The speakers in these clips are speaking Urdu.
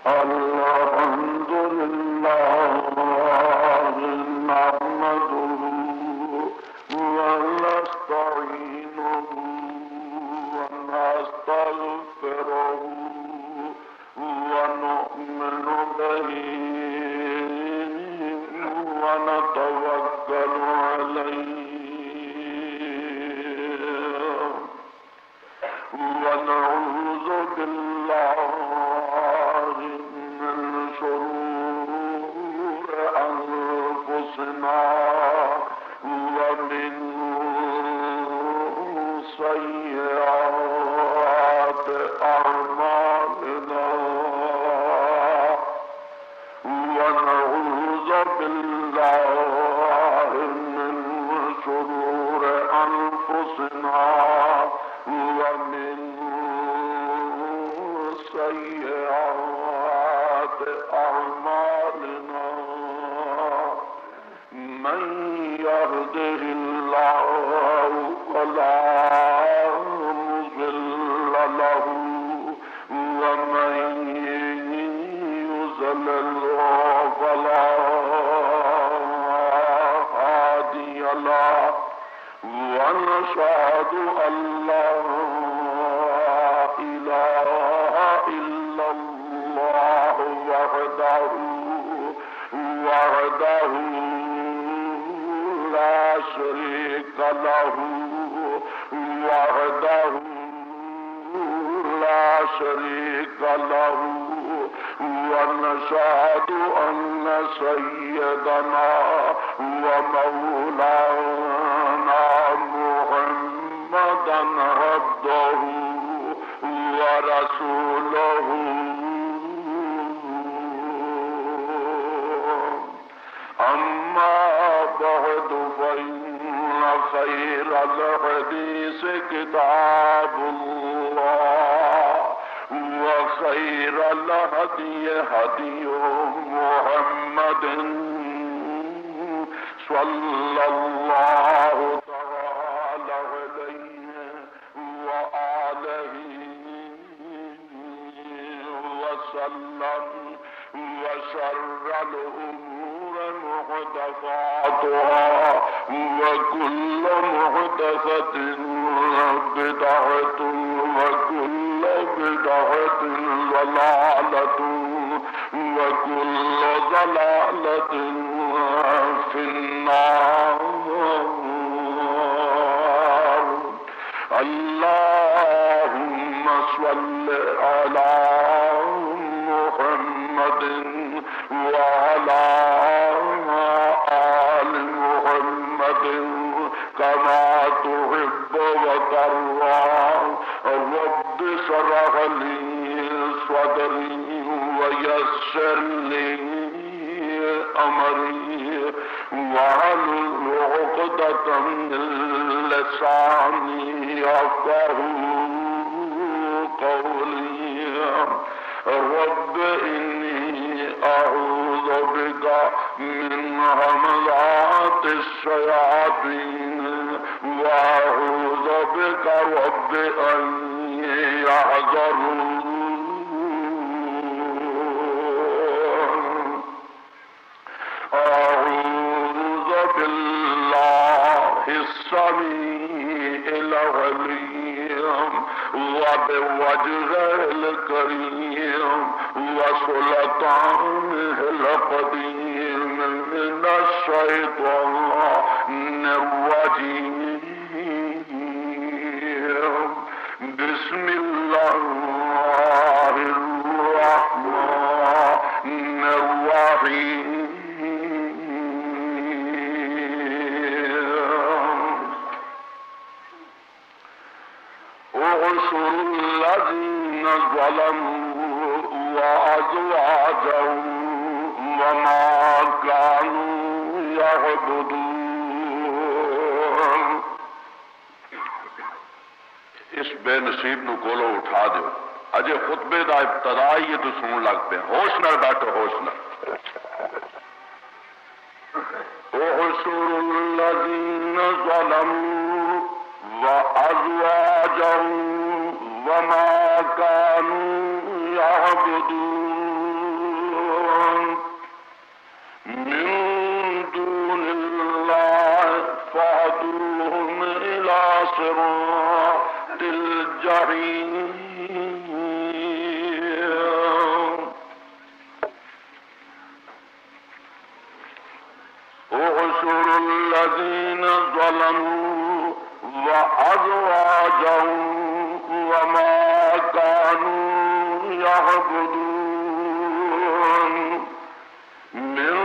الحمد لله نحمده ونستعينه ونستغفره ونؤمن به ونتوكل عليه ونعوذ بالله من شرور أنفسنا ومن سيئات أعمالنا ونعوذ بالله من شرور أنفسنا ومن سيئات أعمالنا من يهده الله فلا مضل له ومن يضلل فلا هادي له ونشهد أن لا إله إلا الله وحده لا شريك له وحده لا شريك له ونشهد أن سيدنا ومولانا محمدا عبده ورسوله أما بعد فإن خير الحديث كتاب الله وخير الهدي هدي محمد صلى الله تعالى عليه وآله وسلم وشر الأمور محدثاتها وكل محدثة بدعة وكل بدعة ضلالة وكل ضلالة في النار. اللهم صل على محمد وعلى آل محمد كما تحب وترضى. رب اشرح لي صدري ويسر لي أمري واحلل عقدة من لساني يفقهوا قولي. رب إني أعوذ بك من همزات الشياطين وأعوذ بك رب أن يحضرون. أعوذ بالله السميع العليم وبوجهه الكريم وسلطانه القديم من الشيطان الرجيم. بسم الله الرحمن الرحيم. احشروا الذين ظلموا وأزواجهم وما كانوا يعبدون. اس بے نصیب نو کولو اٹھا دیو. اجے خطبے دا ابتدا ہی تو سن لگ پے. ہوش نال بیٹھو، ہوش نال. احشروا الذين ظلموا وأزواجهم وما كانوا يعبدون. يعبدون من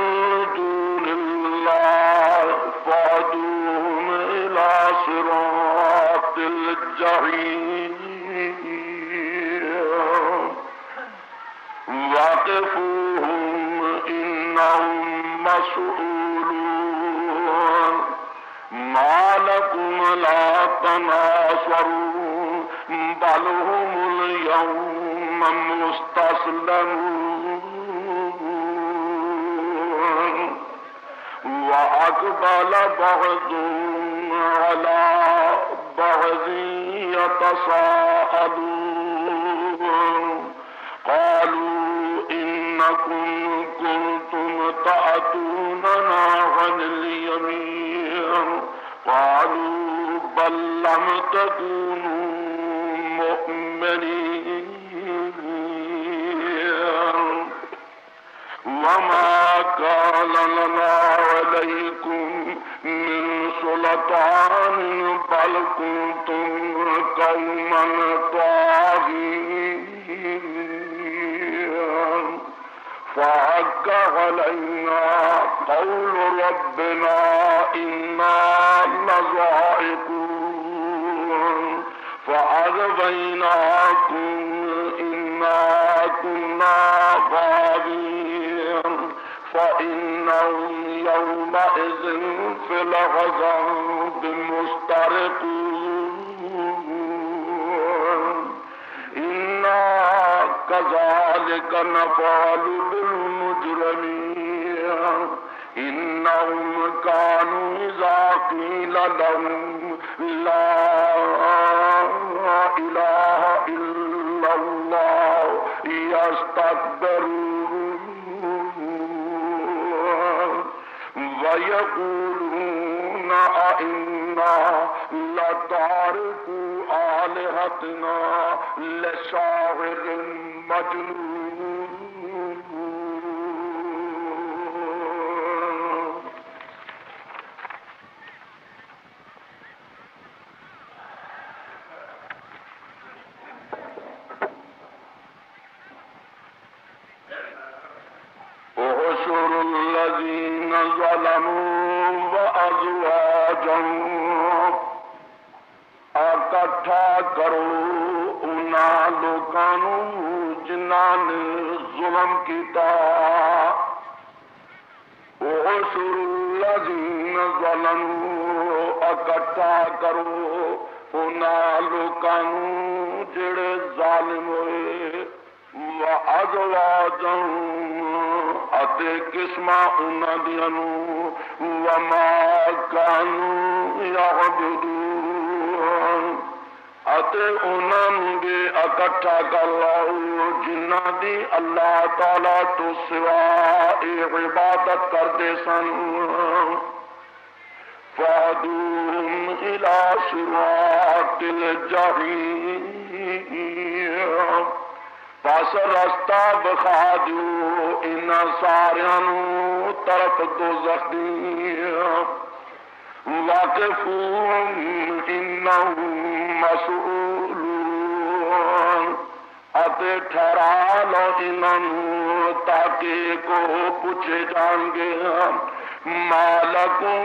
دون الله فادعوهم إلى صراط الجحيم وقفوهم إنهم مسؤولون ما لكم لا تناصرون بل هم اليوم مستسلمون وأقبل بعضهم على بعض يتساءلون قالوا إنكم كنتم تأتوننا عن اليمين قالوا بل لم تكونوا مؤمنين وما كان لنا عليكم من سلطان بل كنتم قوما طاغين فحق علينا قول ربنا إنا لذائقون فأغويناكم إنا كنا غاوين فإنهم يومئذ في العذاب مشتركون إنا كذلك نفعل بالمجرمين إنهم كانوا إذا قيل لهم لا إله إلا الله يستكبرون ويقولون أئنا لتاركو آلهتنا لشاعر مجنون. احشروا الذين ظلموا وازواجهم اکٹھا کرو انہاں لوکاں نوں جنہاں نے ظلم کیتا. احشروا الذین ظلموا اکٹھا کرو انہاں لوکاں نوں جڑے ظالم ہوئے وازواجهم اتے قسماں انہاں دیاں نوں وما كانوا يعبدون اتے انہاں نوں بھی اکٹھا کر لو جنہاں دی اللہ تعالی تو سوا عبادت کردے سن. فادوم الى صراط الجحیم پس رستہ بخا دیو انہاں ساریاں نوں طرف دوزخ دی. واقفون انہم مسئولون اتے ٹھہرا لو انہاں نوں تاکہ کو پوچھے جان گے ما لکم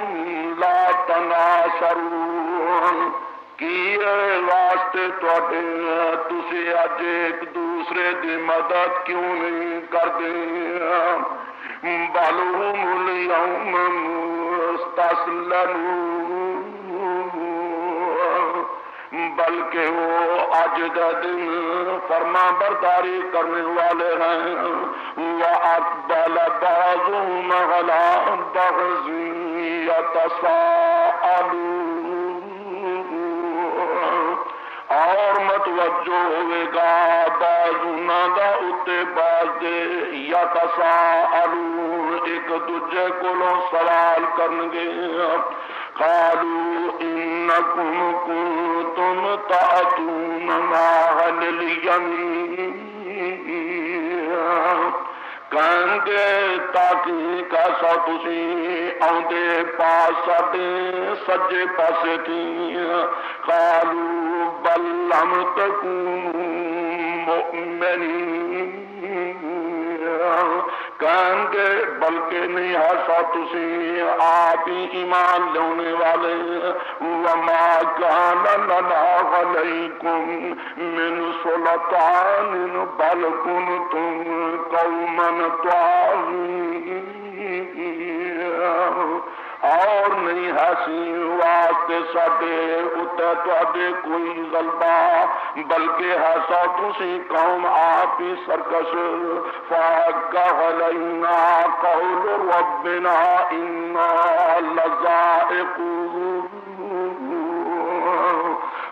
لا تناصرون کی واسطے تواڈے تسی اج ایک دوسرے دی مدد کیوں نہیں کردے. بل ہم اليوم مستسلمون بلکہ وہ آج کا دن فرما برداری کرنے والے ہیں. وَأَقْبَلَ بَعْضُهُمْ عَلَى بَعْضٍ يَتَسَاءَلُونَ اور متوجہ ہوئے گا بعض انہاں دا اتے بعض دے یتساءلون ایک دوجے کولوں سوال کرنگے. قالوا انکم کنتم تأتوننا عن الیمین کہیں گے تاکہ کیسا تسی آندے پاس ساڈے سجے پاسے تھی. قالوا بل لم تکونوا مؤمنین کہیں گے بلکہ نہیں ہے سو تسی آپ ہی ایمان لانے والے وما کان لنا علیکم من سلطان بل کنتم قوما طاغین اور نہیں حاصل واسطے ساڈے اتے تواڈے کوئی غلبہ بلکہ ہے سو تسی قوم آپ ہی سرکش فحق علینا قول ربنا انا لذائقون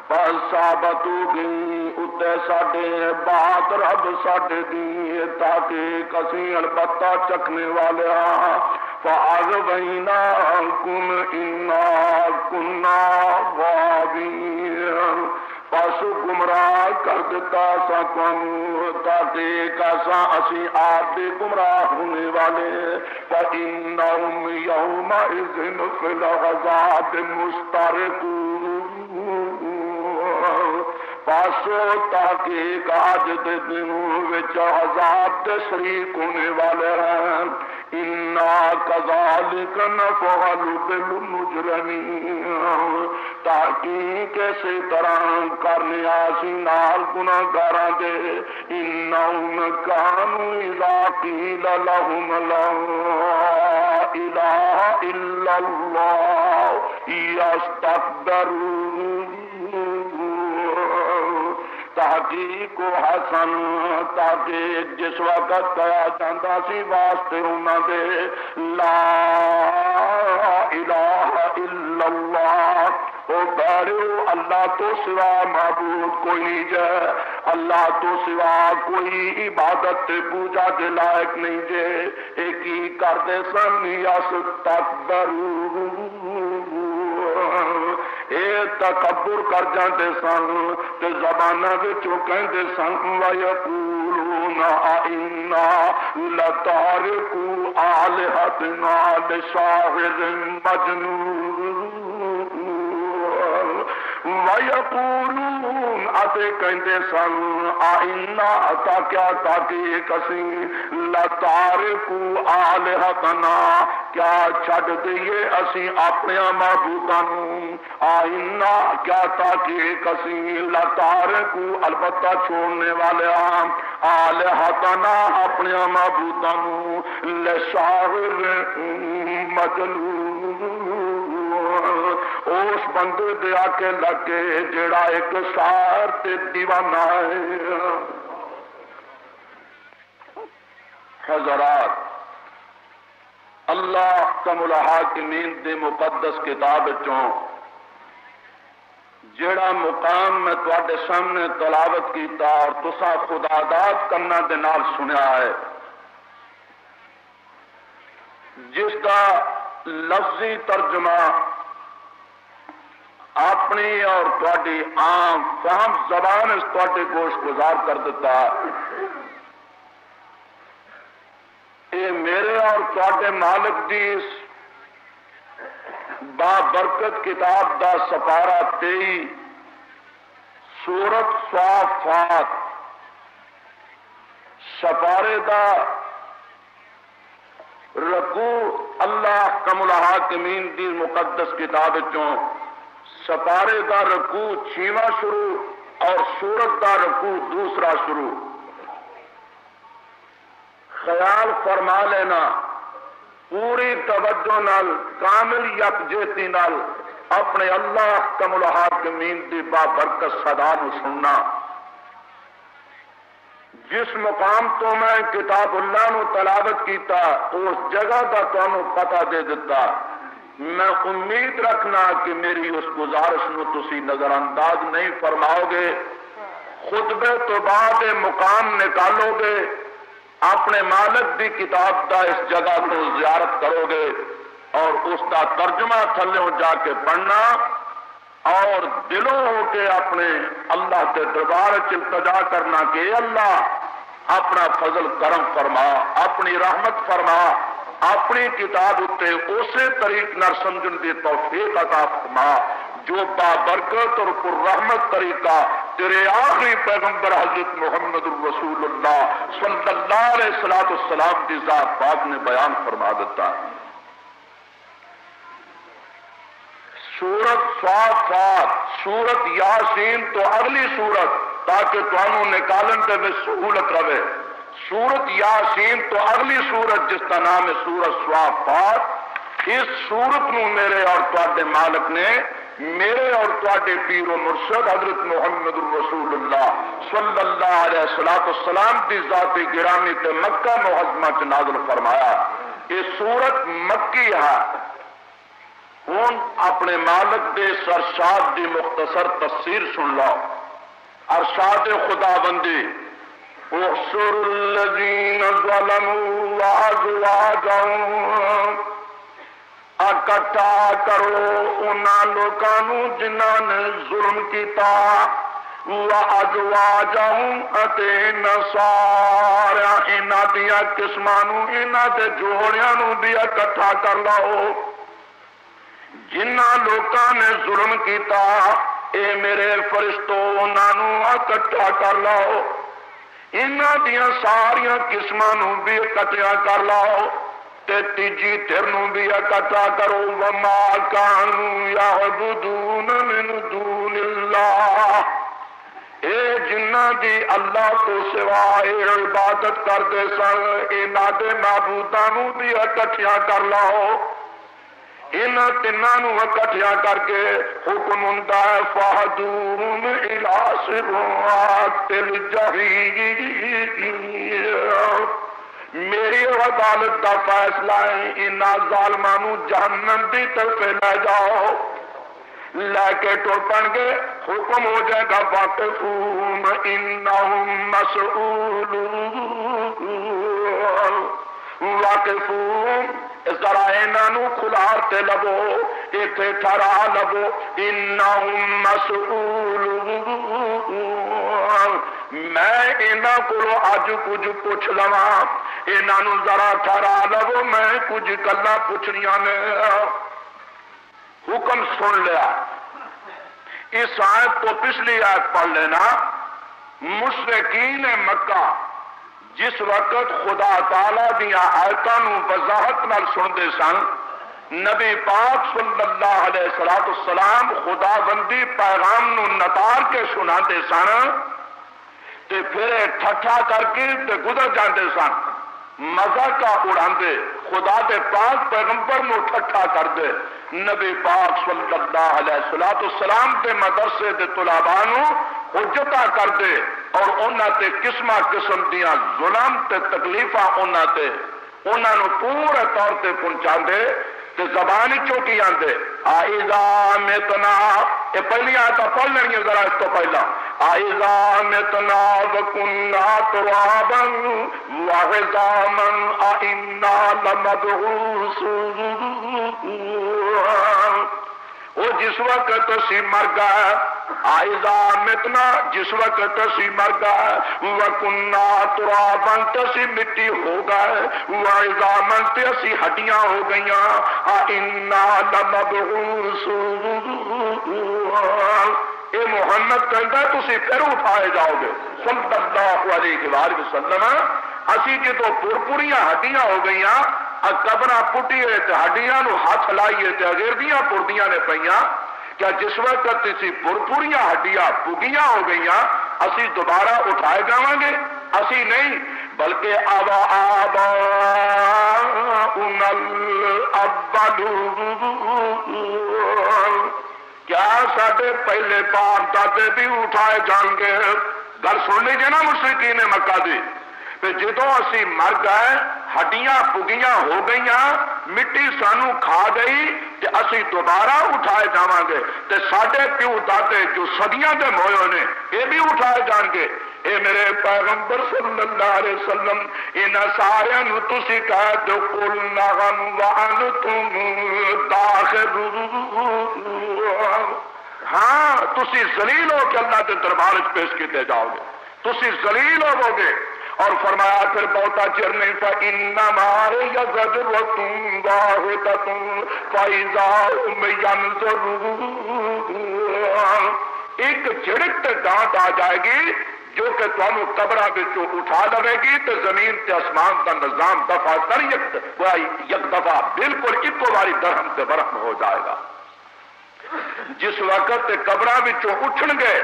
پر ثابت ہو گئی اتے ساڈے بات رب ساڈے دی تاکہ کسی البتہ چکھنے والے فَأَغْوَيْنَاكُمْ إِنَّا كُنَّا غَاوِينَ پس گمراہ کر دیتا سا تانوں تاکہ کیسا اسی آپ بھی گمراہ ہونے والے فَإِنَّهُمْ يَوْمَئِذٍ فِي الْعَذَابِ مُشْتَرِكُونَ پاسو تاکہ آج دے دنوں وچ عذاب دے شریک ہونے والے ہیں انا کذالک نفعل بالمجرمین تحقیق اسی طرح کرنے آسی نال گناہگاراں دے انہم کانوا اذا قیل لهم لا الہ الا اللہ یستکبرون تحقیق و حسن تاکہ جس وقت کہا جاندہ سی واسطے انہاں دے لا الہ الا اللہ او بیڑیو اللہ تو سوا معبود کوئی نہیں جائے اللہ تو سوا کوئی عبادت پوجا دے لائق نہیں جے ایک ہی کردے سن یستکبرون اے تکبر کر جاندے سن تے زباناں وچوں کہندے سن وَيَقُولُونَ أَإِنَّا لَتَارِكُو آلِهَتِنَا لِشَاعِرٍ مَجْنُونٍ وَيَقُولُونَ اتے کہندے سن آئنا اتا کیا تاکہ کسی لَتَارِكُو آلِهَتَنَا کیا چھڈ دئیے اسی اپنے معبوداں آئنا کیا تاکہ کسی لَتَارِكُو البتہ چھوڑنے والے آلِهَتَنَا اپنے معبوداں لِشَاعِرٍ مَجْنُونٍ اس بندے دے آکے لگے جڑا ایک شاعر تے دیوانہ ہے حضرات اللہ احکم الحاکمین دے مقدس کتاب چوں جڑا مقام میں تواڈے سامنے تلاوت کیتا اور تساں خدا داد کرنا دے نال سنیا ہے جس کا لفظی ترجمہ اپنی اور تواڈی عام فہم زبان اس تواڈے گوش گزار کر دیتا یہ میرے اور تواڈے مالک دی اس بابرکت کتاب دا سپارہ 23 سورت صافات سپارے دا رکوع اللہ احکم الحاکمین دی مقدس کتاب چوں سپارے دا رکوع 6واں شروع اور سورت دا رکوع دوسرا شروع خیال فرما لینا پوری توجہ نال کامل یکجہتی نال اپنے اللہ احکم الحاکمین دی بابرکت صدا نو سننا جس مقام تو میں کتاب اللہ نو تلاوت کیتا اس جگہ دا تانوں پتہ دے دیتا میں امید رکھنا کہ میری اس گزارش نو تسی نظر انداز نہیں فرماؤ گے خطبے تو بعد مقام نکالو گے اپنے مالک دی کتاب دا اس جگہ کو زیارت کرو گے اور اس کا ترجمہ تھلوں جا کے پڑھنا اور دلوں ہو کے اپنے اللہ کے دربار التجا کرنا کہ اللہ اپنا فضل کرم فرما اپنی رحمت فرما اپنی کتاب اتے اسی طریق نہ سمجھن دی توفیق عطا فرما جو بابرکت اور پر رحمت طریقہ تیرے آخری پیغمبر حضرت محمد الرسول اللہ صلی اللہ علیہ السلام کی ذات پاک نے بیان فرما دیتا. سورت صافات، سورت یاسین تو اگلی سورت تاکہ تمہوں نکالن دے میں سہولت رہے. سورت یاسین تو اگلی سورت جس کا نام ہے سورت صافات. اس سورت نو میرے اور تواڈے مالک نے میرے اور تواڈے پیر و مرشد حضرت محمد الرسول اللہ صلی اللہ علیہ السلام کی ذات گرامی تے مکہ معظمہ چ نازل فرمایا. یہ سورت مکی ہے. ہوں اپنے مالک دے ارشاد دی مختصر تفسیر سن لو. ارشاد خدا بندی احشر الذین ظلموا وازواجهم، اکٹھا کرو انہاں لوکاں جنہاں نے ظلم کیتا، وازواجهم اتے نصارا انہاں دیاں قسماں نوں انہاں دے جوڑیاں نوں بھی اکٹھا کر لو. جنہاں لوکاں نے ظلم کیتا اے میرے فرشتو انہاں نوں اکٹھا کر لو. انہاں دیاں ساریاں قسماں نوں بھی اکٹھا کر لو تے تیجی دھر نوں بھی اکٹھا کرو. وما کانوا یعبدون من دون اللہ، اے جنہاں دی اللہ تو سوائے عبادت کردے سن انہاں دے معبوداں نوں بھی اکٹھا کر لو. انہاں تناں نوں اکٹھا کر کے حکم ہوندا ہے فہدوہم الی صراط الجحیم. میری عدالت دا فیصلہ ہے انہاں ظالماں نوں جہنم دی طرف لے جاؤ. لے کے ٹوٹن گے حکم ہو جائے گا واقفون انہم مسئولون. واقفون ذرا انہوں کھلارتے لبو ایتھے ٹھہرا لبو. انہم مسئولون، میں انہاں کو اج کچھ پوچھ لواں. انہوں ذرا ٹھہرا لبو میں کچھ گلاں پوچھنیاں نے. حکم سن لیا. اس آیت کو پچھلی آیت پڑھ لینا. مشرکین مکہ جس وقت خدا تعالی دیا آیتاں نوں وضاحت نال سنتے سن، نبی پاک صلی اللہ علیہ السلام خدا بندی پیغام نوں نتار کے سناتے سن تے پھر ٹھٹھا کر کے تے گزر جاندے سن. مذاق اڑاندے خدا دے پاک پیغمبر نوں ٹھٹھا کر دے. نبی پاک صلی اللہ علیہ السلام دے مدرسے دے طلباء نوں حجتاں کر دے اور انہاں تے قسمہ قسم دیاں ظلم تے تکلیفاں انہاں نوں پورے طور تے پہنچا دے تے زبان چوکی آندے. اذا متنا، یہ پہلی آیت پڑھ لینی ذرا اس تو پہلا. اذا متنا وكنا ترابا وعظاما أئنا لمبعوثون. وہ جس وقت اسی مر گئے، اذا متنا جس وقت اسی مر گئے، وكنا ترابا اسی مٹی ہو گئے، وعظاما اسی ہڈیاں ہو گئیاں، أئنا لمبعوثون. اے محمد کہتا ہے تسی پھر اٹھائے جاؤ گے صلی اللہ علیہ وسلم. اسی جدو پرپوریاں ہڈیاں ہو گئیاں، قبراں پٹیے تے ہڈیاں نو ہاتھ لائیے تے اگردیاں پردیاں نے پئیاں. کیا جس وقت اسی پرپوریاں ہڈیاں پگیاں ہو گئیاں اسی دوبارہ اٹھائے جاواں گے؟ اسی نہیں، بلکہ آباؤنا الاولون. کیا ساڈے پہلے باپ دادے بھی اٹھائے جان گے؟ گل سن لیجیے نا مشرکین مکہ دی. جدو اسی مر گئے ہڈیاں پگیاں ہو گئیاں، مٹی سانو کھا گئی تے اسی دوبارہ اٹھائے جاواں گے تے ساڈے پیو دادے جو صدیاں دے موئے نے یہ بھی اٹھائے جان گے. اے میرے پیغمبر صلی اللہ علیہ وسلم انہاں سارے نو تسی کہہ دو قل نعم وانتم داخلون. ہاں تسی ذلیل ہو کہ اللہ کے دربار وچ پیش کیتے جاؤ گے، تسی ذلیل ہوو گے. اور فرمایا پھر بہتا چر نہیں فإنما هي زجرة واحدة فإذا هم ينظرون. ایک جھڑک تے ڈانٹ آ جائے گی جو کہ تمہیں قبراں وچوں اٹھا لوے گی تے زمین تے آسمان کا نظام دفعہ در یک دفعہ بالکل ایکو واری درہم تے برہم ہو جائے گا۔ جس وقت تے قبراں وچوں اٹھن گے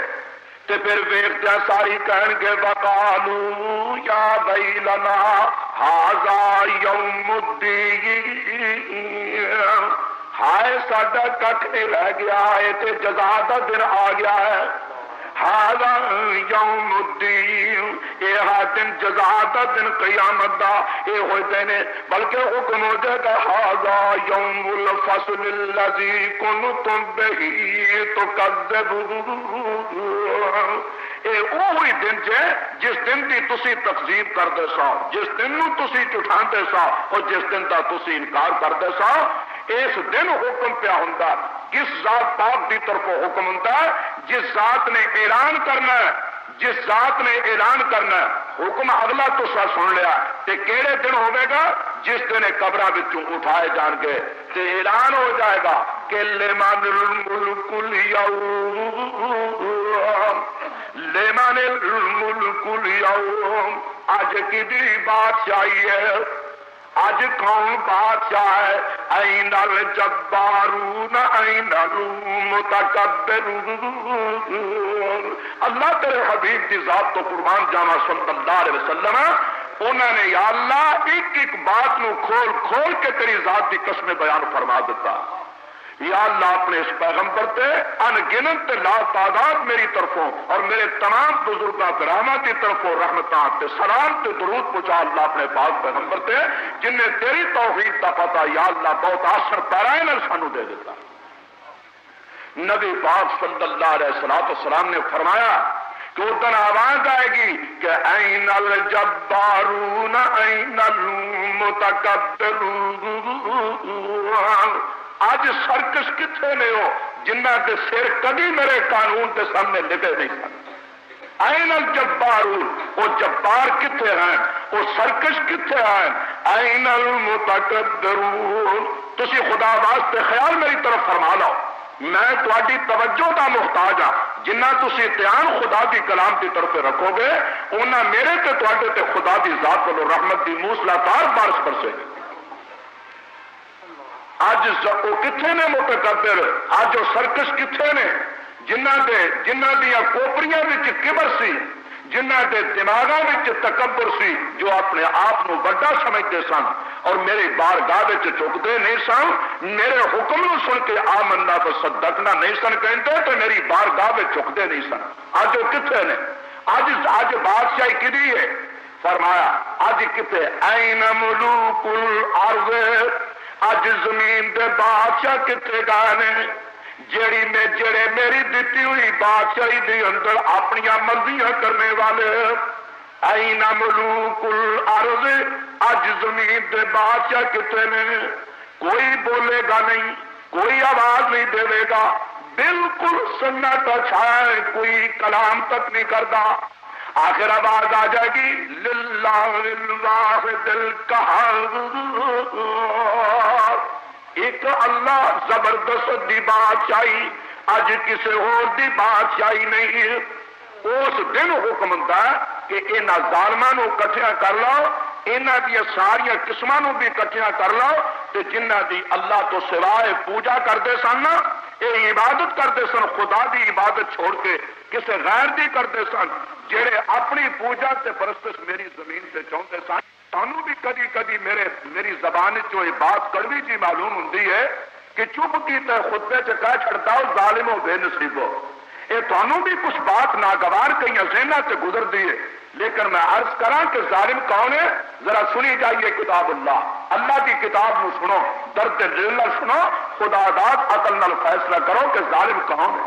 تے پھر ویکھدیاں ساری کہن گے وقالو یا ویلنا ھذا یوم الدین، ہائے ساڈا ککھ نہیں رہ گیا ہے تے جزا دا دن آ گیا ہے۔ ھذا یوم الدین، یہ دن جزا دا دن قیامت دا یہ ہوئے دینے، بلکہ حکم ہو جائے گا ھذا یوم الفصل الذی کنتم بہ تکذبون، اے وہی دن ہے جس دن کی تسی تکذیب کرتے سو، جس دن نو تسی جھٹھاندے سو اور جس دن دا تسی انکار کرتے سو۔ اس دن حکم پیا ہوندا کس ذات پاک دی طرف حکم ہوندا جس ذات نے اعلان کرنا ہے، جس ذات نے اعلان کرنا ہے حکم اگلا تو سن لیا تے کیڑے دن ہوے گا جس دن قبراں وچوں اٹھائے جان گے تے اعلان ہو جائے گا کہ لمن الملک اليوم، لمن الملک اليوم، آج کدی بادشاہی ہے، آج کون بادشاہ ہے؟ این الجبارون این المتکبرون، اللہ تیرے حبیب کی ذات تو قربان جانا صلی اللہ علیہ وسلم، انہوں نے یا اللہ ایک ایک بات نو کھول کھول کے تیری ذات کی قسم بیان فرما دیتا۔ یا اللہ اپنے اس پیغمبر تے ان گنت تے لا تعداد میری طرفوں اور میرے تمام بزرگاں کرامہ کی طرفوں رحمتاں تے سلام تے درود پہنچا اللہ اپنے پاک پیغمبر تے جن نے تیری توحید کا پتہ یا اللہ بہت آسر پیرائے نال سانو دے دیتا۔ نبی پاک صلی اللہ علیہ وسلم نے فرمایا کہ اس دن آواز آئے گی کہ این الجبارون این المتکبرون، آج سرکش کتنے نے ہو جنہ کے سر کبھی میرے قانون کے سامنے لگے نہیں سن۔ این الجبارون، وہ جبار کتنے ہیں، وہ سرکش کتنے ہیں، این المتکبرون۔ تسی خدا واسطے خیال میری طرف فرما لو، میں تہاڈی توجہ دا محتاج ہاں، جنہ تسی دھیان خدا دی کلام کی طرف رکھو گے انہاں میرے تے تہاڈے تے خدا دی ذات والو رحمت دی موسلادھار بارش برسے گی۔ آج وہ کتنے نے متکبر، آج وہ سرکش کتنے نے جنہ دیا کوپریاں وچ کبر سی، جنہ دے دماغاں وچ تکبر سی، جو اپنے آپ نو بڑا سمجھتے سن اور میری بارگاہ وچ چکتے نہیں سن، میرے حکم نو سن کے آمنا وصدقنا نہیں سن کہندے تے میری بارگاہ وچ چکتے نہیں سن۔ آج وہ کتنے نے، آج بادشاہی کدی ہے؟ فرمایا آج کتے این ملوک الارض، اج زمین دے بادشاہ کتنے گئے نے جڑے میری دیتی ہوئی بادشاہی دے اندر اپنی مرضیاں کرنے والے۔ این ملوک الارض، اج زمین دے بادشاہ کتنے نے؟ کوئی بولے گا نہیں، کوئی آواز نہیں دے گا، بالکل سناٹا چھائے، کوئی کلام تک نہیں کرتا۔ آخر آواز آ جائے گی للہ الواحد القہار، ایک اللہ زبردست دی بادشاہی، اج کسی اور دی بادشاہی نہیں۔ اس دن حکم ہوندا کہ انہاں ظالماں نو کٹھیاں کر لو، انہاں دی ساریاں قسماں نو بھی کٹھیاں کر لو تے جنہاں دی اللہ تو سوائے پوجا کرتے سن، یہ عبادت کرتے سن، خدا دی عبادت چھوڑ کے کسی غیر دی کرتے سن، جڑے اپنی پوجا تے پرستش میری زمین سے چاہتے سن۔ سانو بھی کدی کدی میری زبان جو یہ بات کڑوی جی معلوم ہوندی ہے کہ چپ کی تے خطبے چ کہہ چھڑتا ہو ظالمو بے نصیبو، یہ تانوں بھی کچھ بات ناگوار کئی ذہناں سے گزرتی ہے، لیکن میں عرض کراں کہ ظالم کون ہے؟ ذرا سنی جائیے کتاب اللہ کی کتاب نو سنو، درد دل نال سنو، خدا داد عقل نال فیصلہ کرو کہ ظالم کون ہے۔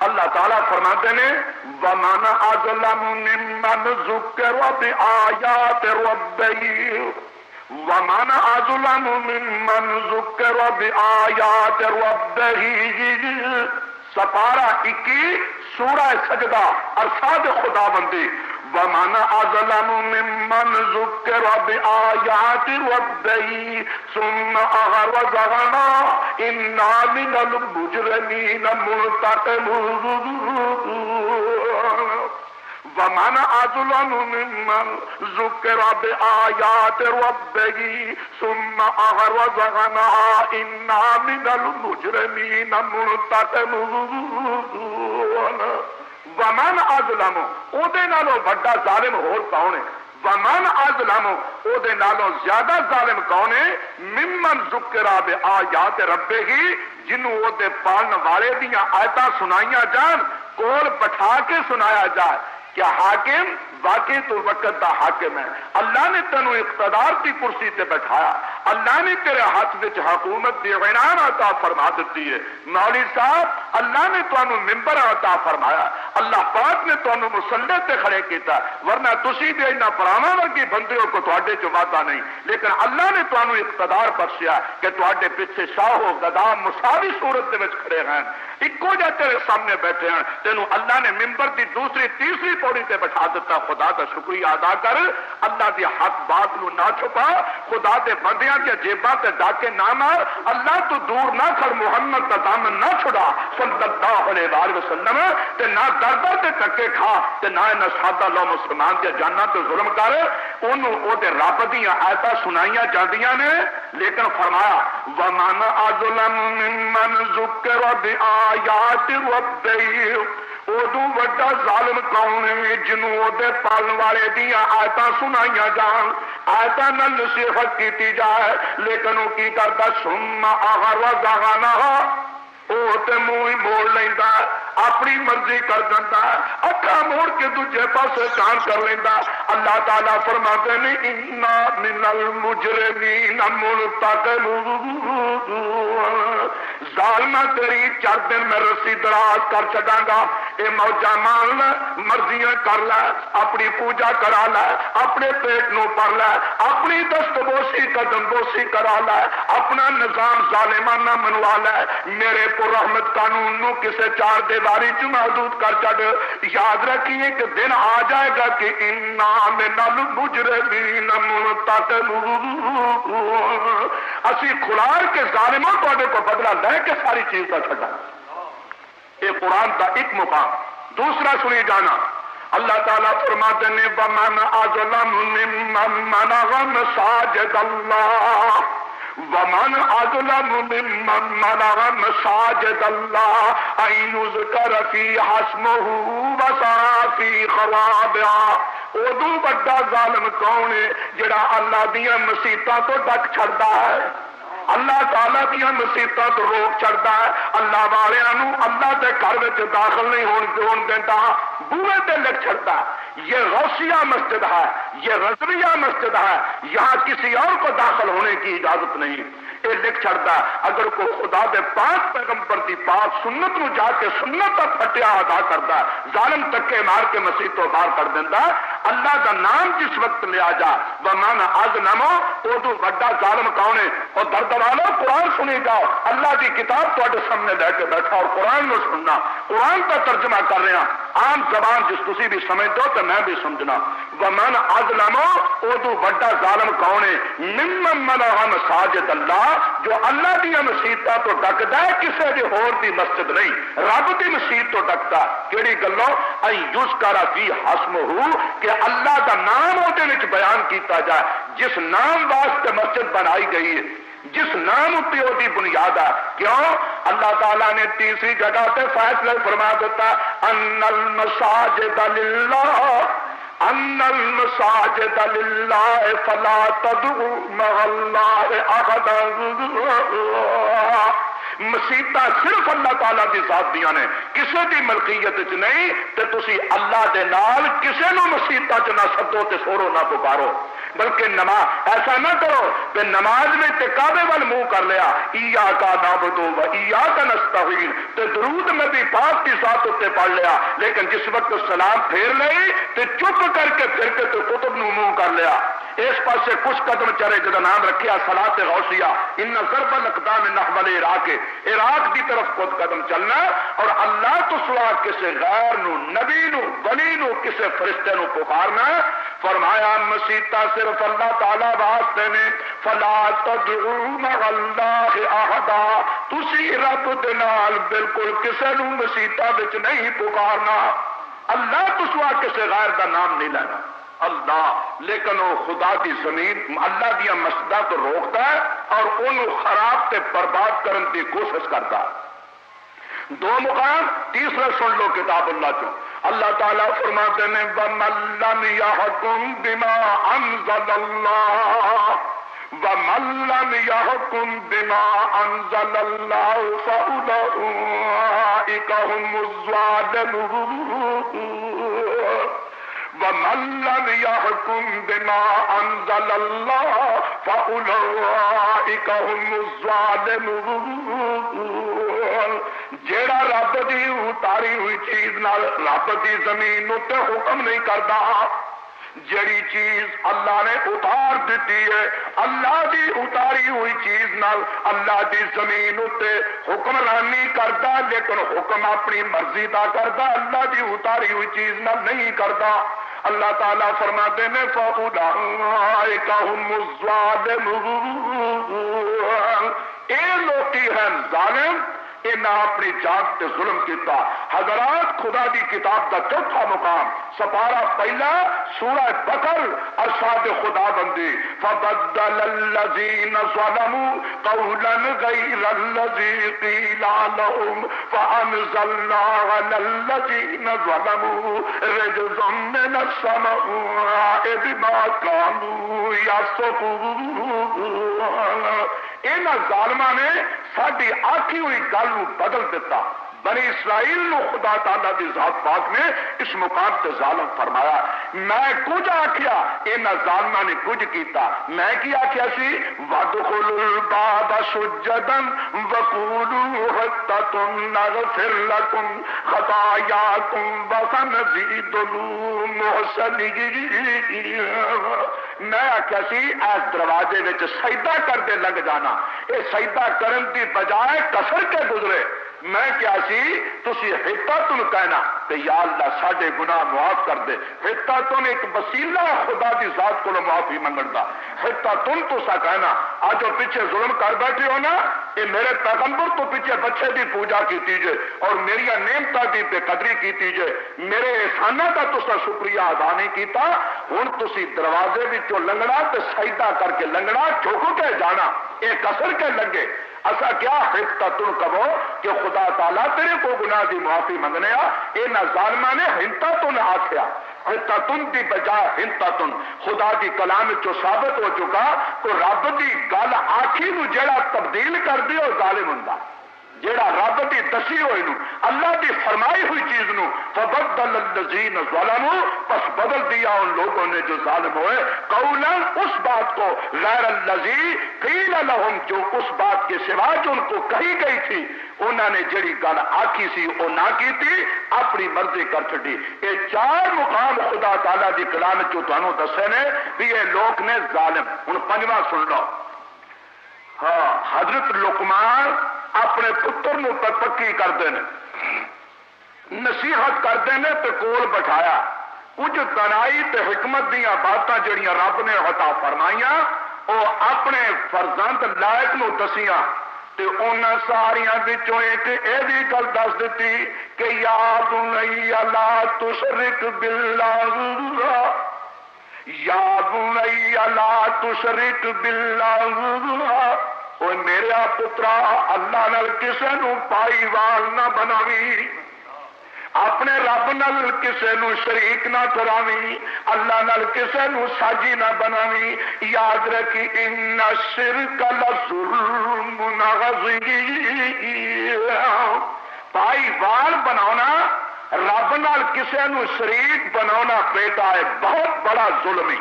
اللہ تعالیٰ فرماتے ہیں وَمَنْ أَظْلَمُ مِمَّنْ ذُكِّرَ بِآيَاتِ رَبِّهِ، وَمَنْ أَظْلَمُ مِمَّنْ ذُكِّرَ بِآيَاتِ رَبِّهِ، سپارہ 21 سورہ سجدہ ارشاد خدا بندی ومن اظلم ممن ذکر بآیات ربہ ثم اعرض عنها انا من المجرمین منتقمون ومن اظلم ممن ذکر بآیات ربہ ثم اعرض عنها انا من المجرمین منتقمون ومن اظلم او دے نالوں بڑا ظالم ہور کون ہے ومن اظلم او دے نالوں زیادہ ظالم کون ہے ممن ذکر بآیات ربہ جنوں او دے پالن والے دیاں آیتاں سنائیاں جان کول بٹھا کے سنایا جائے کیا حاکم واقعی تو وقت دا حاکم ہے اللہ نے تینوں اقتدار کی کرسی تے بٹھایا اللہ نے تیرے ہاتھ وچ حکومت دی عنان عطا فرما دیتی ہے مولوی صاحب اللہ نے تانوں ممبر عطا فرمایا اللہ پاک نے تانوں مصلی تے کھڑے کیتا ورنہ تسی بھی انہاں پراواں ورگی بندیوں کو تواڈے چ وعدہ نہیں لیکن اللہ نے تانوں اقتدار بخشیا کہ تواڈے پیچھے شاہ و گدا مساوی صورت دے وچ کھڑے ہیں اکو جا تیرے سامنے بیٹھے ہیں تینوں اللہ نے ممبر دی دوسری تیسری پوڑی تے بٹھا دیتا خدا کا شکریہ ادا کر اللہ دی حق بات نو نہ چھپا خدا دے بندیاں کے جیباں تے ڈاکے نہ مار اللہ تو دور نہ کھڑ محمد دا دامن نہ چھڑا صلی اللہ علیہ وآلہ وسلم تے نہ دردہ تے ٹکے کھا تے نہ سادہ لو مسلمان دے جاننا تے ظلم کر انہوں او دے رب دیاں آیتاں سنائیاں جاندیاں نے لیکن فرمایا وَمَنْ أَظْلَمُ مِمَّنْ ذُكِّرَ بِآيَاتِ رَبِّهِ ادو وڈا ظالم کون ہے جنوں دے پالن والے دیاں آیتاں سنائیاں جان آیتاں نال نصیحت کیتی جائے لیکن وہ کی کردا ثم اعرض عنها او تے منہ موڑ لیندا اپنی مرضی کر دیندا اکھاں موڑ کے دوجے پاسے کان کر لیندا اللہ تعالیٰ فرماتے ہیں انا من المجرمین منتقمون ظالمہ تیری 4 دن میں رسی دراز کر چڑھاں گا اے موجہ مان لے مرضیاں کر لے اپنی پوجا کرا لے اپنے پیٹ نو پر لے اپنی دست بوسی قدم بوسی کرا لے اپنا نظام ظالمانہ منوا لے میرے پر رحمت قانون نو کسے 4 دیواری چ محدود کر چڑھ یاد رکھیے کہ دن آ جائے گا کہ انا من المجرمین منتقمون اسی کھلار کے ظالموں تواڈے کو بدلہ لے کے ساری چیز کا چھڈا یہ قرآن کا ایک مقام دوسرا سنی جانا اللہ تعالیٰ فرماتے ہیں وَمَنْ أَظْلَمُ مِمَّنْ مَنَعَ مَسَاجِدَ اللَّهِ وَمَنْ أَظْلَمُ مِمَّنْ مَنَعَ مَسَاجِدَ اللَّهِ أَن يُذْكَرَ فِيهَا اسْمُهُ وَسَعَىٰ فِي خَرَابِهَا ادو بڑا ظالم کون ہے جڑا اللہ دیاں مسیتاں تو ڈک چھڑدا ہے اللہ تعالیٰ دیا مصیبتاں تو روک چڑھتا ہے اللہ والوں اللہ کے گھر میں داخل نہیں ہون دیتا بوئے تے لگ چڑھتا ہے یہ غوثیہ مسجد ہے یہ رضویہ مسجد ہے یہاں کسی اور کو داخل ہونے کی اجازت نہیں یہ لکھ چڑھتا اگر کوئی خدا دے پاک پیغمبر دی پاک سنت نو جا کے سنت کا پھٹیا ادا کرتا ظالم تکے مار کے مسیح تو باہر کر دینا اللہ کا نام جس وقت لیا جا وَمَنْ أَظْلَمُ ادو وڈا ظالم کون ہے اور درد والو قرآن سنی جاؤ اللہ کی کتاب تواڈے سامنے لے کے بیٹھا اور قرآن نو سننا قرآن کا ترجمہ کر رہا عام زبان جس تسی بھی سمجھ دو تو میں بھی سمجھنا وَمَنْ أَظْلَمُ ادو وڈا ظالم کون ہے ممن منع مساجد اللہ جو اللہ دی مسیتاں تو ڈکدا ہے کسے دی ہور دی مسجد نہیں رب دی مسجد تو ڈکدا کیڑی گلوں ائی یذکر فی اسمہ کہ اللہ دا نام او دے وچ بیان کیتا جائے جس نام واسطے مسجد بنائی گئی ہے جس نام پہ وہ دی بنیاد ہے کیوں اللہ تعالیٰ نے تیسری جگہ پہ فیصلہ فرما دیتا ان المساجد للہ ان المساجد للہ فلا تدعوا مع اللہ احدا مسیتاں صرف اللہ تعالیٰ دی ذات دیاں نے کسے دی ملکیت چ نہیں تے تسی اللہ دے نال کسے نو مسیتاں چ نہ سدو تے سورو نہ پکارو بلکہ نماز ایسا نہ کرو کہ نماز میں تے کعبے وال منہ کر لیا ایاک نعبد و ایاک نستعین تے درود میں بھی پاک کی ذات تے پڑھ لیا لیکن جس وقت سلام پھیر لئی تے چپ کر کے پھر کے تے قطب نو منہ کر لیا اس پاسے کچھ قدم چلے جدا نام رکھیا صلاۃ غوثیہ، ان ضرب الاقدام نحو العراق، عراق دی طرف خود قدم چلنا، اور اللہ تو سوا کسے غیر نو، نبی نو، ولی نو، کسے فرشتے نو پکارنا۔ فرمایا مسیطہ صرف اللہ تعالی واسطے نے، فلا تدعوا مع اللہ احدا، تسی رب دے نال بالکل کسے نو مسیطہ وچ نہیں پکارنا، اللہ تو سوا کسے غیر دا نام نہیں لینا اللہ، لیکن وہ خدا دی زمین اللہ دیا مسجداں تو روکتا ہے اور انہوں خراب تے برباد کرن دی کوشش کرتا ہے۔ دو مقام، تیسرا سن لو کتاب اللہ چو، اللہ تعالیٰ فرماتے ہیں وَمَن لَّمْ يَحْكُم بِمَا أَنزَلَ اللَّهُ وَمَن لَّمْ يَحْكُم بِمَا أَنزَلَ اللَّهُ فَأُولَٰئِكَ هُمُ الظَّالِمُونَ وَمَن لَّمْ يَحْكُم بِمَا أَنزَلَ اللَّهُ فَأُولَٰئِكَ هُمُ الظَّالِمُونَ۔ جیڑا رب دی اتاری ہوئی چیز نال رب دی زمین تے حکم نہیں کردا، جڑی چیز اللہ نے اتار دیتی ہے اللہ دی اتاری ہوئی چیز نال اللہ دی زمین تے حکمرانی کردا، لیکن حکم اپنی مرضی دا کردا، اللہ دی اتاری ہوئی چیز نال نہیں کردا۔ اللہ تعالیٰ فرماتے ہیں فَأُولَٰئِكَ هُمُ الظَّالِمُونَ، اے لوکی ہیں ظالم، انہاں اپنی جان تے ظلم کیتا۔ حضرات خدا دی کتاب دا چوتھا مقام سپارہ پہلا سورہ بقر، ارشاد خدا بندی فَبَدَّلَ الَّذِينَ ظَلَمُوا قَوْلًا غَيْرَ الَّذِي قِيلَ لَهُمْ فَأَنزَلْنَا عَلَى الَّذِينَ ظَلَمُوا رِجْزًا مِّنَ السَّمَاءِ بِمَا كَانُوا يَفْسُقُونَ۔ ان ظالماں نے ساری آکھی ہوئی گل بدل دیتا۔ بنی اسرائیل نو خدا تعالیٰ دی ذات پاک نے اس مقام تے ظالم فرمایا، میں کچھ آکھیا ان ظالماں نے کچھ کیتا، میں کی آکھیا سی وَادْخُلُوا الْبَابَ سُجَّدًا وَقُولُوا حِطَّةٌ نَغْفِرْ لَكُمْ خَطَايَاكُمْ وَسَنَزِيدُ الْمُحْسِنِينَ۔ میں آکھیا سی اس دروازے وچ سجدہ کر دے لگ جانا، اے سجدہ کرن دی بجائے کسر کے گزرے، میں کیا سی تسی حطتن کہنا کہ یا اللہ ساڈے گناہ معاف کر دے۔ حطتن ایک وسیلہ خدا دی ذات کو معافی منگن دا، حطتن تسا کہنا آج جو پیچھے ظلم کر بیٹھے ہو نا، یہ میرے پیغمبر تو پیچھے بچے دی پوجا کیتی جے اور میری نعمتاں دی بے قدری کیتی جے، میرے احساناں دا تسا شکریہ ادا نہیں کیتا، ہن تسی دروازے وچوں لنگنا تے سجدہ کر کے لنگنا، جھک کے جانا، اے کسر کے لگے۔ اسا کیا حطتن کہو کہ خدا تعالیٰ تیرے کو گناہ دی معافی منگنے آ، انہاں ظالماں نے حطتن آکھیا، حطتن دی بجائے حطتن خدا دی کلام چو ثابت ہو چکا کہ رب دی گل آکھی نو جڑا تبدیل کر دی او ظالم ہوندا، جیڑا رب دی دسی ہوئی نو اللہ دی فرمائی ہوئی چیز نو فبدل الذین ظلموا، پس بدل دیا ان لوگوں نے جو ظالم ہوئے، قولا اس بات کو غیر الذی قیل لہم، جو اس بات کے سوا جو ان کو کہی گئی تھی، انہوں نے جڑی گل آکھی سی وہ نہ کی تھی، اپنی مرضی کر چھڈی۔ یہ چار مقام خدا تعالیٰ دی کلام چو تانوں دسے نے بھی یہ لوگ نے ظالم۔ ہن پنجواں سن لو، ہاں حضرت لقمان اپنے پتر نو پکی کرتے ہیں، نصیحت کرتے ہیں تے کول بٹھایا، کچھ دنائی تے حکمت دیا باتاں جڑیاں رب نے عطا فرمائیاں وہ اپنے فرزند لائق نو دسیاں، تے انہاں ساریاں وچوں ایک اے بھی گل دس دتی کہ یا بنی لا تشرک باللہ، یا بنی لا تشرک باللہ، اوے میرے پترا اللہ نال کسے نو پائی وال نہ بناوی، اپنے رب نال کسے نو شریک نہ کراوی، اللہ نال کسے نو ساجی نہ بناوی، یاد رکھی ان الشرک لظلم عظیم۔ پائی وال بناونا، رب نال کسے نو شریک بناونا بیٹا ہے بہت بڑا ظلم ہے،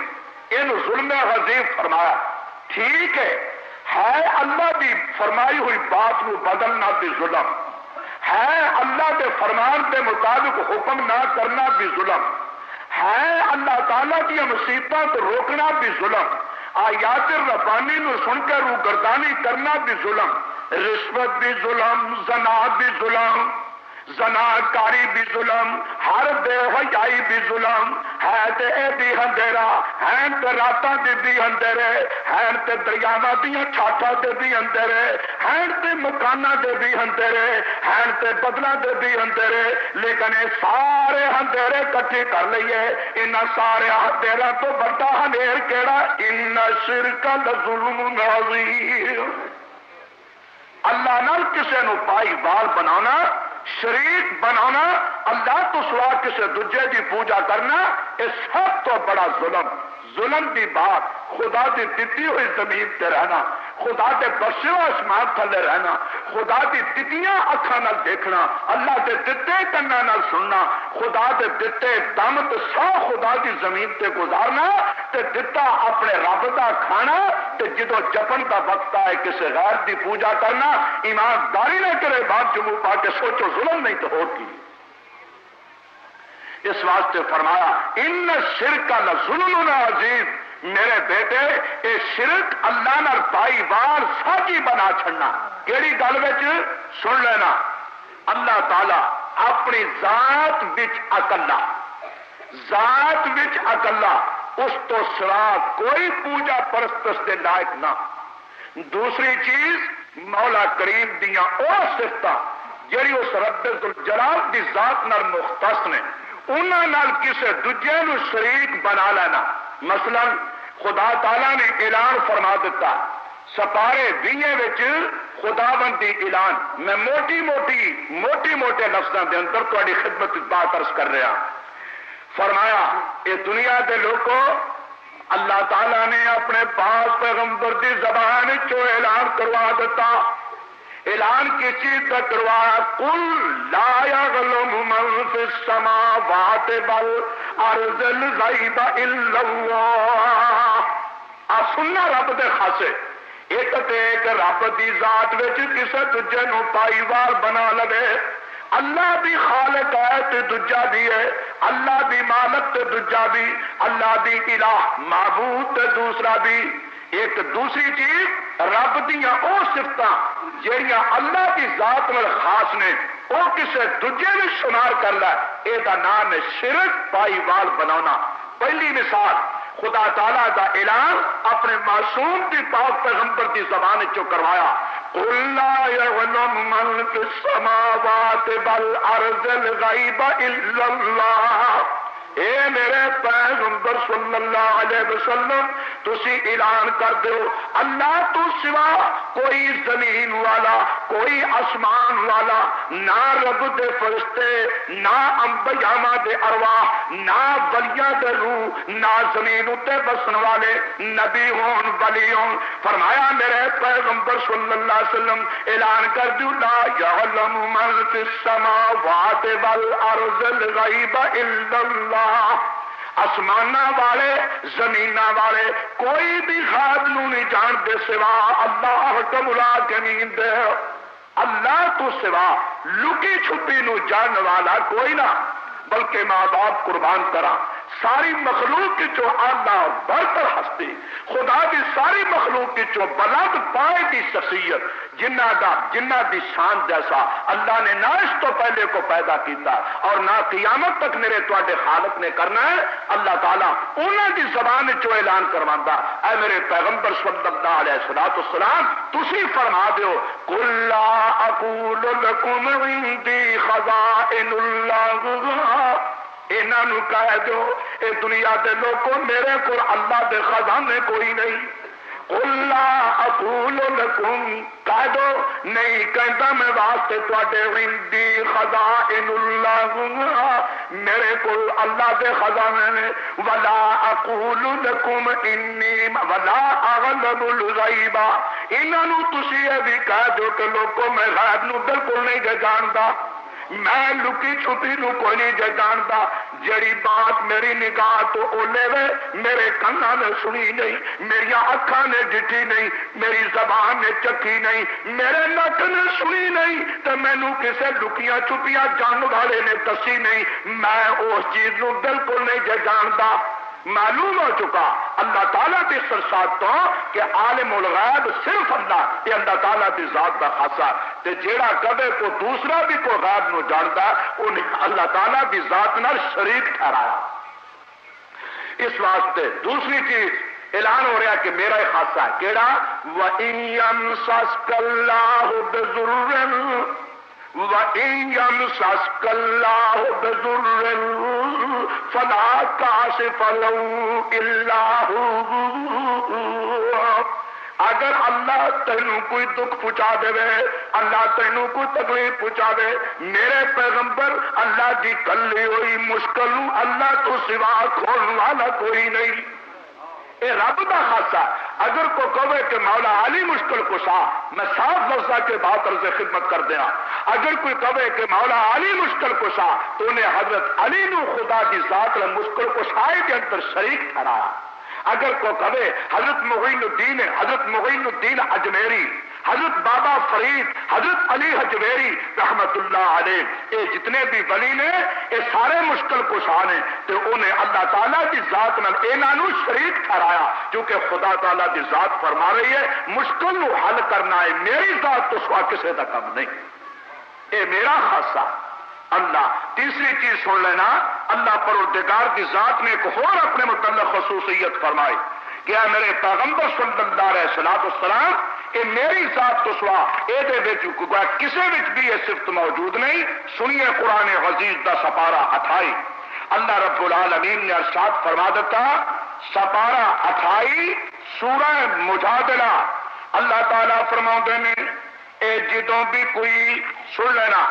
ان ظلم عظیم فرمایا۔ ٹھیک ہے اللہ دی فرمائی ہوئی بات کو بدلنا بھی ظلم ہے، اللہ دے فرمان کے مطابق حکم نہ کرنا بھی ظلم ہے اللہ تعالیٰ کی مصیبتوں کو روکنا بھی ظلم، آیات ربانی نو سن کے روگردانی کرنا بھی ظلم، رشوت بھی ظلم، زنا بھی ظلم، زناکاری بھی ظلم، ہر بے حیائی بھی ظلم ہے، تے اے بھی اندھیرا ہے، تے راتاں دے بھی اندھیرے ہے، تے دریاواں دیاں چھاٹاں دے بھی اندھیرے ہے، تے مکاناں دے بھی اندھیرے ہے، تے بدلاں دے بھی اندھیرے، لیکن اے سارے اندھیرے کٹھے کر لئیے، انہاں سارے اندھیراں تو بڑا اندھیر کیڑا؟ ان الشرک لظلم عظیم۔ اللہ نال کسے نو پائی بال بنانا، شریک بنانا، اللہ تو سوا کسی دوجے دی پوجا کرنا، یہ سب تو بڑا ظلم دی بات، خدا دی دتی ہوئی زمین تے رہنا، خدا دے بخشے ہوئے آسمان تھلے رہنا، خدا دی دتیاں اکھاں نال دیکھنا، اللہ دے دتے کناں نال سننا، خدا دے دتے دم تے سو خدا دی زمین تے گزارنا، تے دتا اپنے رب دا کھانا، تے جدو جپن دا وقت آئے کسی غیر دی پوجا کرنا، ایمانداری نہ کرے، بات جمہور پا کے سوچو ظلم نہیں تو ہو کی۔ اس واسطے فرمایا ان شرک لظلم عظیم، میرے بیٹے اے شرک اللہ نال بھائی وار ساجی بنا چھڑنا۔ کیڑی گل وچ سن لینا، اللہ تعالی اپنی ذات وچ اکلا، ذات وچ اکلا، اس تو سوا کوئی پوجا پرستش دے لائق نہ۔ دوسری چیز مولا کریم دیاں او صفتاں جڑی اس رب ذوالجلال دی ذات نال مختص نے، انہاں نال کسے دوجے نو شریک بنا لینا۔ مثلا خدا تعالی نے اعلان فرما دیتا سپارے 20 وچ خداوند دی اعلان، میں موٹی موٹے لفظاں دے اندر تہاڈی خدمت بات عرض کر رہا، فرمایا اے دنیا دے لوگوں، اللہ تعالیٰ نے اپنے پاس پیغمبر دی زبان چو اعلان کروا دیتا، اعلان کی چیز کا کروایا، قل لا یعلم من فی السماوات والارض الغیب الا اللہ۔ آ سننا رب دے خاصے، ایک تے ایک رب دی ذات وچ کسے دوجے نو پائی وار بنا لے، اللہ دی خالق ہے تے دوجا بھی ہے، اللہ دی مالک تے دوجا بھی، اللہ دی الہ معبود تے دوسرا بھی۔ ایک دوسری چیز رب دیاں او صفتاں جہاں اللہ کی ذات نال خاص نے، وہ کسے دوجے بھی شمار کر لے، اے دا نام ہے شرک، پائی وال بنانا۔ پہلی مثال خدا تعالیٰ دا اعلان اپنے معصوم دی پاک پیغمبر دی زبان چو کروایا، قل لا یعلم من فی السماوات والارض الغیب الا اللہ۔ اے میرے پیغمبر صلی اللہ علیہ وسلم تسی اعلان کر دو اللہ تو سوا کوئی زمین والا، کوئی آسمان والا، نہ رب دے فرشتے، نہ انبیاء دے ارواح، نہ ولیاں دے روح، نہ زمین اتے بسن والے نبی ہون ولی ہون، فرمایا میرے پیغمبر صلی اللہ علیہ وسلم اعلان کر دو لا یعلم من فی السماوات والارض الغیب الا اللہ۔ آسمانہ والے زمینہ والے کوئی بھی غیب نو نہیں جان دے سوا اللہ رب العالمین دے۔ اللہ تو سوا لکی چھپی نو جان والا کوئی نہ، بلکہ ماں باپ قربان کرا، ساری مخلوق کی چو اللہ برتر ہستی، خدا دی ساری مخلوق کی چو بلند پائے دی شخصیت، جنہ دی شان جیسا اللہ نے نہ اس تو پہلے کو پیدا کیتا اور نہ قیامت تک میرے تواڈے خالق نے کرنا ہے۔ اللہ تعالیٰ انہاں دی زبان چو اعلان کرواندا، اے میرے پیغمبر صلی اللہ علیہ وسلم تسی فرما دیو قل لا اقول لکم عندی خزائن اللہ، انہاں نو کہہ دو اے دنیا دے لوگوں میرے کو اللہ دے خزانے کوئی نہیں۔ قل لا اقول لکم، کہہ دو نہیں کہتا میں واسطے تواڈے عندی خزائن اللہ، میرے کو اللہ دے خزانے نے، ولا اقول لکم انی ولا اعلم الغیب، انہاں نو تسی یہ بھی کہہ دو کہ لوگوں میں غیب نو بالکل نہیں جاندا، میں لکی چھپی نو کوئی نہیں جے جانتا، جڑی بات میری نگاہ تو اولے وے میرے کنا نے سنی نہیں، میری اکھاں نے ڈٹھی نہیں، میری زبان نے چکھی نہیں، میرے نک نے سنی نہیں، تے مینوں کسے لکیاں چھپیاں جان والے نے دسی نہیں، میں اس چیز نو بالکل نہیں جے جانتا۔ معلوم ہو چکا اللہ تعالیٰ کی سرسات تو کہ عالم الغیب صرف اللہ، یہ اللہ تعالیٰ کی ذات کا خاصہ، تے جیڑا کبھی کو دوسرا بھی کوئی غیب نو جانتا انہیں اللہ تعالیٰ کی ذات نال شریک ٹھہرایا۔ اس واسطے دوسری چیز اعلان ہو رہا کہ میرا ہی خاصہ ہے، کیڑا وَإِن يَمْسَسْكَ اللَّهُ بِضُرٍّ وَإِن يَمْسَسْكَ اللَّهُ بِضُرٍّ فَلَا كَاشِفَ لَهُ إِلَّا هُوَ۔ اگر اللہ تینوں کوئی دکھ پہنچا دے، اللہ تینوں کوئی تکلیف پہنچا دے، میرے پیغمبر اللہ دی کلی ہوئی مشکل اللہ تو سوا کھولنے والا کوئی نہیں، اے رب دا خاصہ۔ اگر کو کہے کہ مولا علی مشکل کشا، میں صاف لفظہ کے بات عرض خدمت کر دیا، اگر کوئی کہے کہ مولا علی مشکل کشا تو انہیں حضرت علی نو خدا دی ذات نے مشکل کشائی کے اندر شریک ٹھہرایا۔ اگر کو کہے حضرت معین الدین اجمیری، حضرت بابا فرید، حضرت علی حجویری رحمت اللہ علیہ، یہ جتنے بھی ولی نے یہ سارے مشکل کشا نے، تو انہیں اللہ تعالیٰ کی ذات نال انہاں شریک ٹھہرایا، کیونکہ خدا تعالیٰ کی ذات فرما رہی ہے مشکل نو حل کرنا ہے میری ذات تو سوا کسی کا کم نہیں، یہ میرا خاصہ اللہ۔ تیسری چیز سن لینا، اللہ پروردگار کی ذات نے ایک اور اپنے متعلق خصوصیت فرمائی کہ اے میرے پیغمبر صلی اللہ علیہ وسلم، یہ میری ذات تو سوا یہ کسی بھی یہ صفت موجود نہیں۔ سنیے قرآن عزیز دا سپارہ 28، اللہ رب العالمین نے ارشاد فرما دیتا، سپارہ 28 سورہ مجادلہ، اللہ تعالیٰ فرماتے ہیں اے جدوں بھی کوئی سن لینا،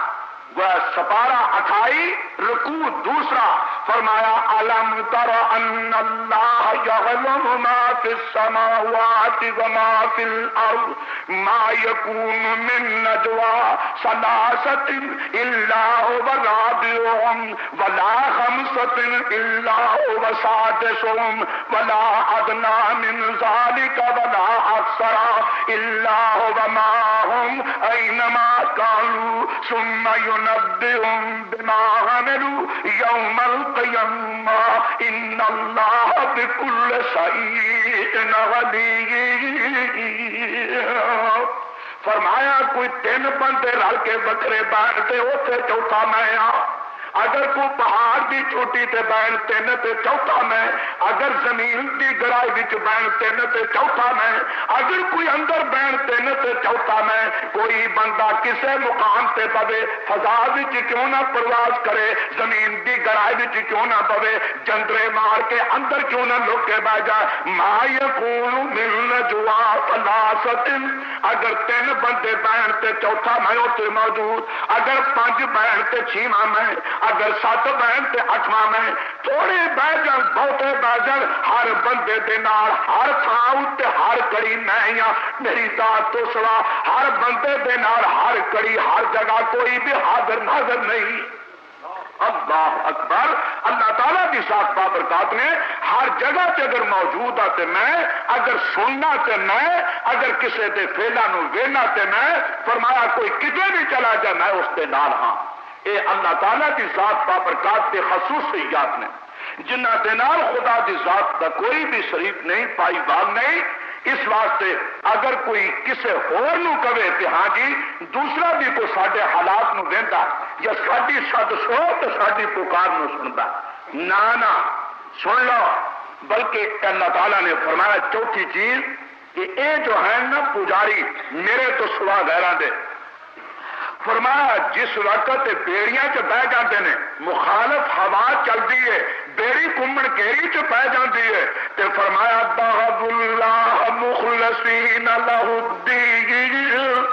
وہ سپارہ 28 رکوع دوسرا فرمایا الم تر ان اللہ یعلم ما فی السماوات وما فی الارض ما یکون من نجوا ثلاثۃ الا هو رابعهم ولا خمسۃ الا هو سادسهم ولا ادنى من ذلك ولا اکثر الا هو معهم اينما كانوا ثم ينبئهم بما عملوا يوم القيامة إن الله بكل شيء عليم۔ فرمایا کوئی 3 بندے رل کے بکرے بیٹھتے اوتھے چوتھا میں آ، اگر کوئی پہاڑ دی چوٹی تے بین 3 تے چوتھا میں، اگر زمین دی گہرائی وچ بین 3 تے چوتھا میں، اگر کوئی اندر بین 3 تے چوتھا میں، کوئی بندہ کسے مقام تے پوے، فضا وچ کیوں نہ پرواز کرے، زمین دی گہرائی وچ کیوں نہ پوے، جندرے مار کے اندر کیوں نہ لک کے بیٹھ جائے، ما یکون من نجوا ثلاثۃ، اگر 3 بندے بین تے چوتھا میں اوتے موجود، اگر 5 بین تے 6واں میں، اگر 7 بین تے 8واں میں، تھوڑے بہ جان بہتے بہ جان، ہر بندے دے نال ہر تھان تے ہر کڑی میں ہاں، میری ذات تو سوا ہر بندے دے نال ہر کڑی ہر جگہ کوئی بھی حاضر ناظر نہیں۔ اللہ اکبر، اللہ تعالیٰ کی ذات بابرکات نے ہر جگہ تے اگر موجود ہے تے میں، اگر سننا تے میں، اگر کسے دے فعلاں نو وینا تے میں، فرمایا کوئی کتے بھی چلا جائے میں اس دے نال ہاں۔ اے اللہ تعالیٰ کی ذات بابرکات کے خصوصیات نے جنہ دے نال خدا دی ذات کا کوئی بھی شریک نہیں، پائی باغ نہیں۔ اس واسطے اگر کوئی کسے ہور نو کہے کہ ہاں جی دوسرا بھی کوئی ساڈے حالات نو ویندا یا ساڈی سد سو تو ساڈی پکار نو سندا، نہ سن لو، بلکہ اللہ تعالیٰ نے فرمایا چوتھی چیز کہ اے جو ہے نا پجاری میرے تو سوا غیراں دے، فرمایا جس وقت بیڑیاں چ بہ جاندے نے، مخالف ہوا چلتی ہے، بیڑی کمن کیری چ پہ جاندی ہے، تے فرمایا دعوا اللہ مخلصین لہ الدین،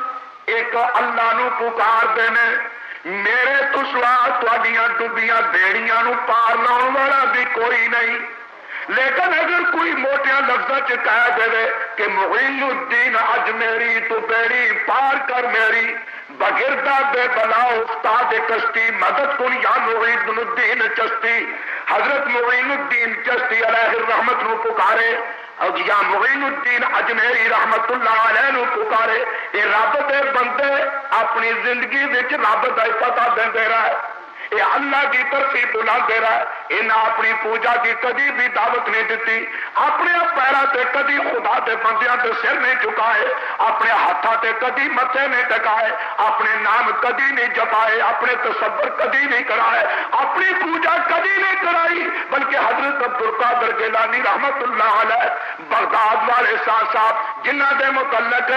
ایک اللہ نو پکار دینے، میرے تو سوا تہاڈیاں ڈبیاں بیڑیاں نو پار لاؤن والا بھی کوئی نہیں، لیکن اگر کوئی موٹیاں لفظوں چ کہہ دے کہ معین الدین اجمیری تو بیڑی پار کر میری بگردہ بے بلا استاد کشتی مدد کن یا معین الدین چشتی، حضرت معین الدین چشتی علیہ الرحمت نو پکارے اور یا معین الدین اجمیری رحمت اللہ علیہ نو پکارے، یہ رب دے بندے اپنی زندگی وچ رب دا پتہ دیندے رہے، یہ اللہ کی طرفی بلا دے رہا ہے، انہیں اپنی پوجا کی کدی بھی دعوت نہیں دیتی، اپنے پیروں سے کدی خدا کے بندیاں تے سر نہیں چکائے، اپنے ہاتھوں سے کدی متھے نہیں ٹکائے، اپنے نام کدی نہیں جپائے، اپنے تصور کدی نہیں کرائے، اپنی پوجا کدی نہیں کرائی، بلکہ حضرت عبدالقادر جیلانی رحمت اللہ علیہ بغداد والے صاحب جنہ دے متعلق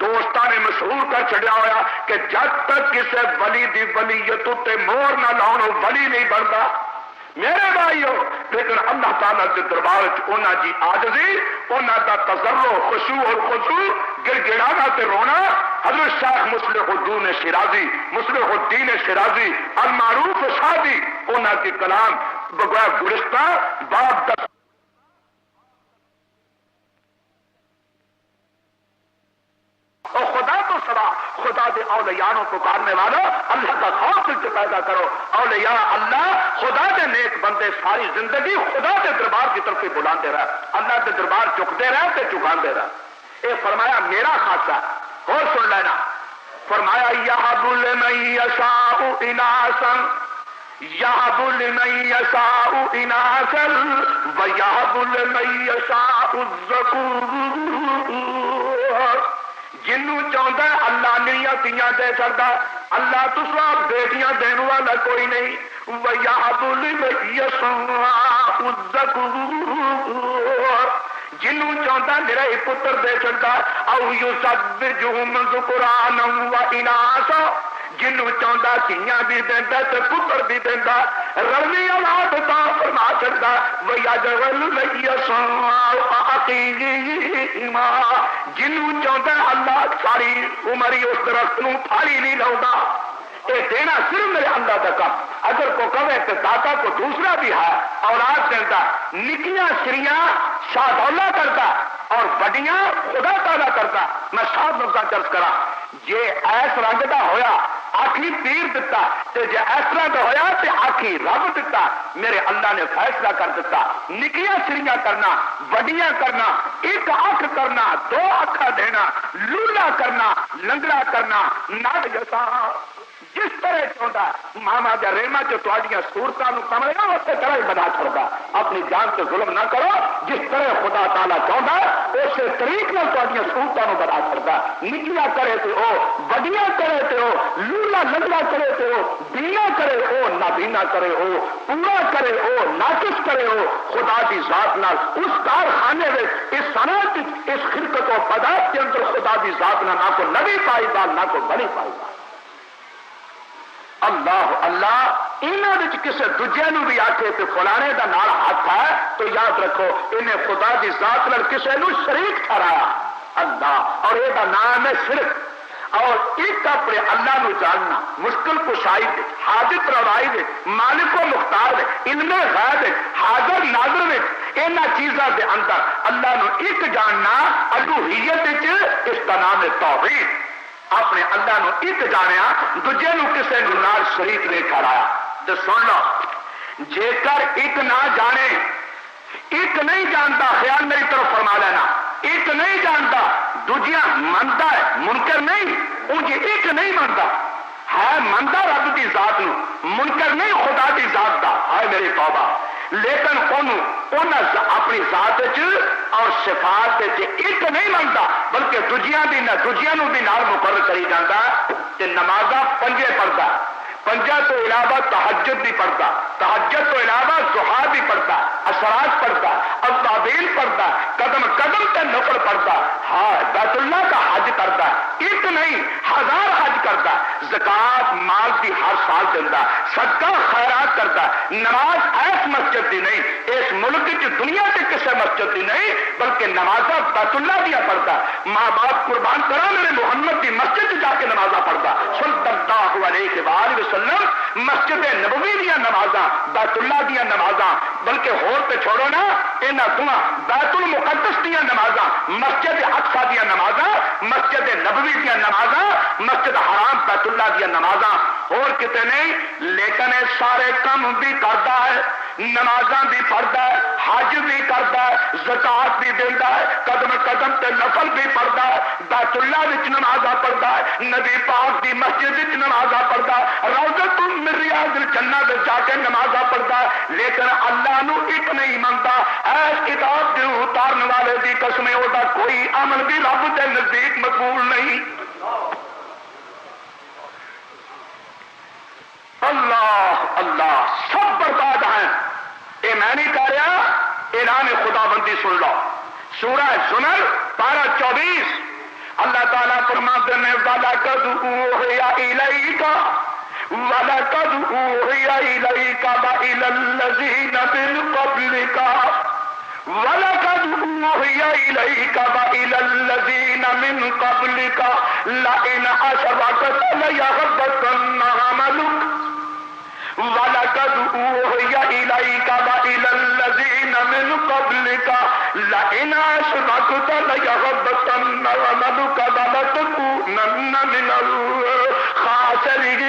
دوستاں نے مشہور کر چھڑیا ہوا کہ جب تک کسی ولی دی ولیت تے مور نہ لاؤ ولی نہیں بنتا میرے بھائیو، لیکن اللہ تعالیٰ کے دربار انہاں دی عاجزی، انہاں دا تضرع خشوع اور خضوع، گر گڑانا تے رونا، حضرت شیخ مصلح الدین شیرازی، مصلح الدین شیرازی المعروف شادی، انہاں کی کلام بگویا گلستہ باب 10 اور خدا تو سوا خدا دے اولیاء کو پکارنے والوں اللہ کا خوف دل سے پیدا کرو، اولیاء اللہ خدا دے نیک بندے ساری زندگی خدا دے دربار کی طرف بلاندے رہے، اللہ دے دربار چکتے رہے تے چکاندے رہے۔ اے فرمایا میرا خاصہ اور سن لینا، فرمایا یہب لمن یشاء اناسا، یہب لمن یشاء اناسا ویہب لمن یشاء الذکور، جنوں چاہتا ہے اللہ نیتیاں دے سکتا، اللہ تو سب بیٹیاں دین والا کوئی نہیں، وَيَهَبُ لِمَن يَشَاءُ الذَّكُورَ، جنوں چاہتا میرا ایک پتر دے سکتا، او یُزَوِّجُهُمْ ذُکْرَانًا وَإِنَاثًا، جنوں چاہتا کیاں بھی دینا تے پتر بھی دینا، رلی اولاد تا فرما سکتا، وَيَجْعَلُ مَن يَشَاءُ عَقِيمًا، جنوں چاہتا اللہ ساری عمر ہی اس درخت نو پھالی نہیں لاؤں، یہ دینا صرف میرے اللہ کا کام، اگر کو کہے تو داتا کو دوسرا بھی ہے اولاد دیتا، نکیاں سریاں شادولہ کرتا اور بڑیاں خدا تعالیٰ کرتا۔ میں سات نقطہ چرچ کرا، جے ایس رنگ دا ہویا آخری پیر دتا تے جے اس طرح دا ہویا تے آخری رب دتا، میرے اللہ نے فیصلہ کر دیتا، نکیاں سریاں کرنا، بڑیاں کرنا، ایک اکھ کرنا، دو اکھا دینا، لولا کرنا، لنگڑا کرنا، نال جسا جس طرح چاہتا ماما جا ریما جو تواڈیاں صورتاں نو کمرے گا اسی طرح ہی بنا چھڑدا، اپنی جان سے ظلم نہ کرو، جس طرح خدا تعالیٰ چاہتا اسی طریق نال تواڈیاں صورتاں نو بنا چھڑدا، نکیاں کرے تے او، بڑیاں کرے تے او، لولا لنگڑا کرے تے او، بینا کرے او، نابینا کرے او، پورا کرے او، ناقص کرے او، خدا دی ذات نال اس کارخانے وچ اس صنعت اس خلقت و پدات کے اندر خدا دی ذات نال نہ کو نبی پائی بال نہ کو بلی پائی بال۔ اللہ اللہ انہاں وچ کسے دوجے نو بھی آکھے تے فلانے دا نال ہاتھ ہے تو یاد رکھو انہیں خدا دی ذات نال کسے نو شریک ٹھہرایا اللہ، اور یہ دا نام ہے شرک۔ اور ایک اپنے اللہ نو جاننا، مشکل کشائی دے، حاجت روائی دے، مالک و مختار دے، علم غیب دے، حاضر ناظر دے، انہاں چیزاں دے اندر اللہ نو ایک جاننا الوہیت وچ اس دا نام ہے توحید۔ اپنے اللہ نو ایک جانیا، دوجے نو کسے نو نال شریک نہیں ٹھہرایا۔ تو سن لو، جے کر ایک نہ جانے، ایک نہیں جانتا، خیال میری طرف فرما لینا، ایک نہیں جانتا دوجیاں منتا ہے، منکر نہیں، انجھے ایک نہیں منتا ہے، منتا رب دی ذات نو، منکر نہیں خدا دی ذات دا، ہائے میری توبہ، لیکن انہوں اپنی ذات اور صفات ایک نہیں منتا، بلکہ دوجیاں بھی نہ دوجیاں نو بھی نال مقرر کری جاتا کہ نمازاں پنجے پڑھتا، پنجا تو علاوہ تہجد بھی پڑھتا، تہجد تو علاوہ ضحیٰ بھی پڑھتا، اشراق پڑھتا، ابابیل پڑھتا، قدم قدم تے نفل پڑھتا، ہاں بیت اللہ کا حج کرتا ہے، ایک نہیں 1000 حج کرتا ہے، زکات مال کی ہر سال دیتا ہے، صدقہ خیرات کرتا ہے، نماز ایس مسجد دی نہیں اس ملک کی دنیا کے کسی مسجد دی نہیں بلکہ نمازاں بیت اللہ دیا پڑھتا ہے، ماں باپ قربان کرا میرے محمد کی مسجد جا کے نمازاں پڑھتا صلی اللہ علیہ وآلہ وسلم، مسجد نبوی دیا نمازاں بیت اللہ دیا نمازاں بلکہ ہور تے چھوڑو نا انہاں دعا بیت المقدس دیا نمازاں، مسجد اقصی دیا نمازاں، مسجد نبوی دیا نمازاں، مسجد حرام بیت اللہ دیا نمازاں اور کتے نہیں، لیکن یہ سارے کام بھی کرتا ہے، نمازاں بھی پڑھتا ہے، حج بھی کرتا ہے، زکات بھی دیتا ہے، قدم قدم تے نفل بھی پڑھتا ہے، بیت اللہ وچ نمازاں پڑھتا ہے، نبی پاک دی مسجد وچ نمازاں پڑھتا ہے، روضۃ من ریاض الجنہ وچ جا کے نمازاں پڑھتا ہے، لیکن اللہ نو ایک نہیں منتا، اس کتاب دے اتارن والے دی قسم اودا کوئی عمل بھی رب دے نزدیک مقبول نہیں۔ اللہ اللہ سب برباد ہیں، یہ میں نہیں کہہ رہا، اعلان خدا بندی سن لو، سورہ زمر پارہ 24 اللہ تعالیٰ فرماتے ہیں وَلَقَدْ أُوحِيَ إِلَيْكَ وَلَقَدْ أُوحِيَ إِلَيْكَ وَإِلَى الَّذِينَ مِن قَبْلِكَ وَلَقَدْ أُوحِيَ إِلَيْكَ وَإِلَى الَّذِينَ مِن قَبْلِكَ لَئِنْ أَشْرَكْتَ لَيَحْبَطَنَّ عَمَلُكَ وَلَقَدْ أُوحِيَ إِلَيْكَ وَإِلَى الَّذِينَ مِن قَبْلِكَ لَئِنْ أَشْرَكْتَ لَيَحْبَطَنَّ عَمَلُكَ وَلَتَكُونَنَّ مِنَ الْخَاسِرِينَ۔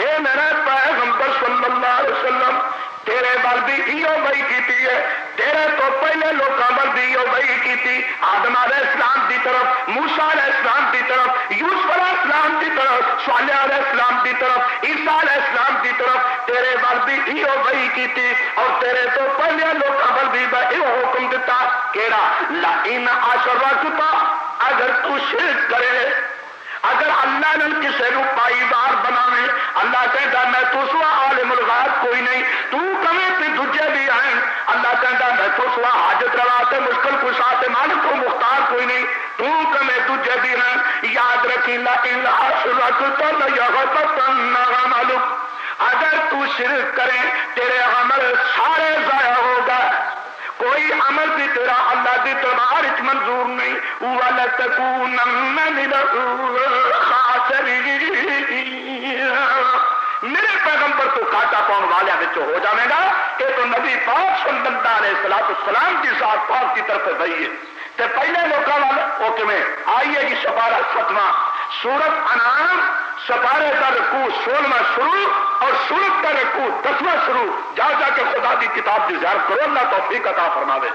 اے میرے پیغمبر صلی اللہ علیہ وسلم تیرے بل بھی ایو بھائی کیتی ہے، تیرے تو پہلے لوکاں بل بھی ایو بھائی کیتی، آدم علیہ السلام دی طرف، موسیٰ علیہ السلام دی طرف، یوسف علیہ السلام دی طرف، صالح علیہ السلام دی طرف، عیسیٰ علیہ السلام دی طرف، تیرے بل بھی ایو بھائی کیتی اور تیرے تو پہلے لوکاں بل بھی ایو حکم دیتا کیڑا لئن اشرکت، اگر تو شرک کرے، اگر اللہ نے کسی کو پائیدار بناوے، اللہ کہتا میں تو سوا عالم الغیب کوئی نہیں، تو کمیں تے دجے بھی ہیں، اللہ کہتا میں تو سوا حاجت روا تے مشکل کشا تے مالک کو مختار کوئی نہیں، تو کمیں دجے بھی ہیں، یاد رکھی لئن اشرکت لیحبطن عملک، اگر تو شرک کرے تیرے عمل سارے ضائع ہوگا، کوئی عمل بھی تیرا اللہ دی دربار وچ منظور نہیں، وَلَتَكُونَنَّ مِنَ الْخَاسِرِينَ۔ میرے پیغمبر تو کاٹا پاؤن والوں وچ ہو جائے گا، یہ تو نبی پاک صلی اللہ علیہ وسلم کی ذات پاک کی طرف گئی ہے، تے پہلے لوکاں والے او کیویں آئیے جی سپارہ 7واں سورت انعام سپارے کا رکوع 16واں شروع اور سورت کا رکوع 10واں شروع، جا جا کے خدا کی کتاب کی زیارت کرو، اللہ توفیق عطا فرماوے۔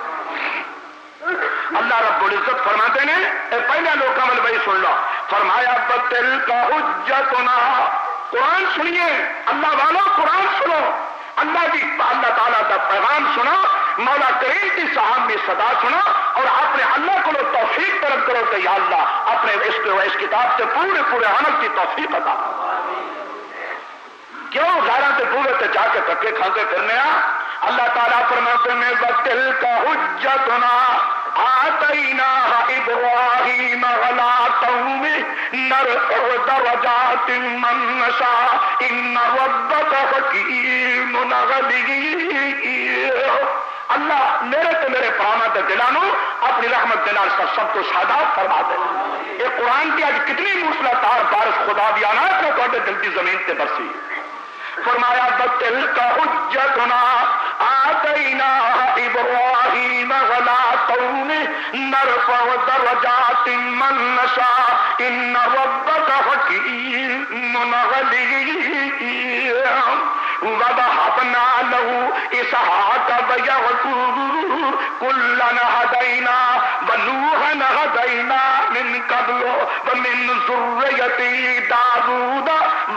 اللہ رب العزت فرماتے ہیں اے پہلا لوکاں ول بھائی سن لو، فرمایا بتلک حجتنا، قرآن سنیے اللہ والوں، قرآن سنو، اللہ تعالیٰ کا پیغام سنو، مولا کریم کی صحابی صدا سنو اور اپنے اللہ کو توفیق طلب کرو کہ یا اللہ اپنے اس کتاب سے پورے پورے عمل کی توفیق عطا۔ کیوں غیروں کے پورے تے جا کے دھکے کھاتے پھرنے اللہ تعالیٰ فرماتے ہیں وَتِلْكَ حُجَّتُنَا آتَيْنَاهَا إِبْرَاهِيمَ عَلَىٰ قَوْمِهِ نَرْفَعُ دَرَجَاتٍ مَّن نَّشَاءُ إِنَّ رَبَّكَ حَكِيمٌ عَلِيمٌ۔ اللہ میرے تو میرے پرامت دلانو اپنی رحمت دلال کا سب کو سادات فرما دے۔ یہ قرآن کی آج کتنی موسلادھار بارش خدا دی عنایت نے تواڈے دل کی زمین تے برسی۔ فرمایا بتلک حجتنا آتیناها ابراہیم علی قومہ نرفع درجات من نشاء ان ربک حکیم علیم۔ وَوَهَبْنَا لَهُ إِسْحَاقَ وَيَعْقُوبَ كُلًّا هَدَيْنَا وَنُوحًا هَدَيْنَا مِن قَبْلُ وَمِن ذُرِّيَّتِهِ دَاوُودَ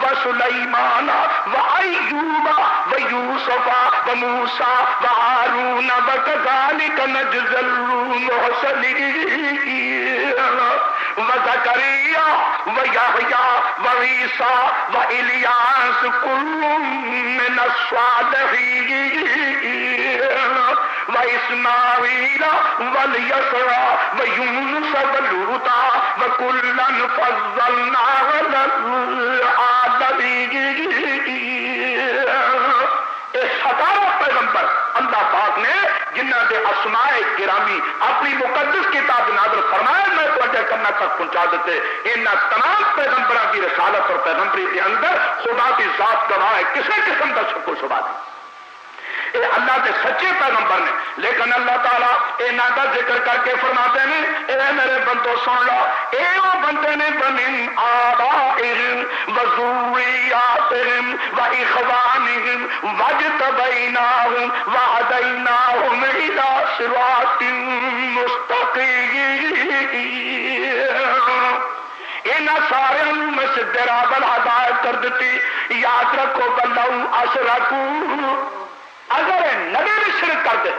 وَسُلَيْمَانَ وَأَيُّوبَ وَيُوسُفَ وَمُوسَىٰ وَهَارُونَ وَكَذَٰلِكَ نَجْزِي الْمُحْسِنِينَ۔ وَزَكَرِيَّا وَيَحْيَىٰ وَعِيسَىٰ وَإِلْيَاسَ كُلٌّ من الصالحين۔ وإسماعيل واليسع ويونس ولوطا وكلا فضلنا على العالمين. 17 پیغمبر اللہ پاک نے جنہ دے اسماء گرامی اپنی مقدس کتاب نازل فرمایا میں تو کرنا تک پہنچا دیتے. ان تمام پیغمبروں کی رسالت اور پیغمبری کے اندر خدا کی ذات گواہ ہے، کسی قسم کا شک و شبہ نہیں. اے اللہ کے سچے پیغمبر نے، لیکن اللہ تعالیٰ انہاں دا ذکر کر کے فرماتے ہیں اے میرے بندو سن لو، اے وہ بندے نے ومن آبائہم وذریاتہم واخوانہم واجتبیناہم وہدیناہم الی صراط مستقیم. انہاں سارے میں سدھے راہ ول ہدایت کر دیتی. یاد رکھو بندو اشرکو، اگر نبی بھی شرک کر دے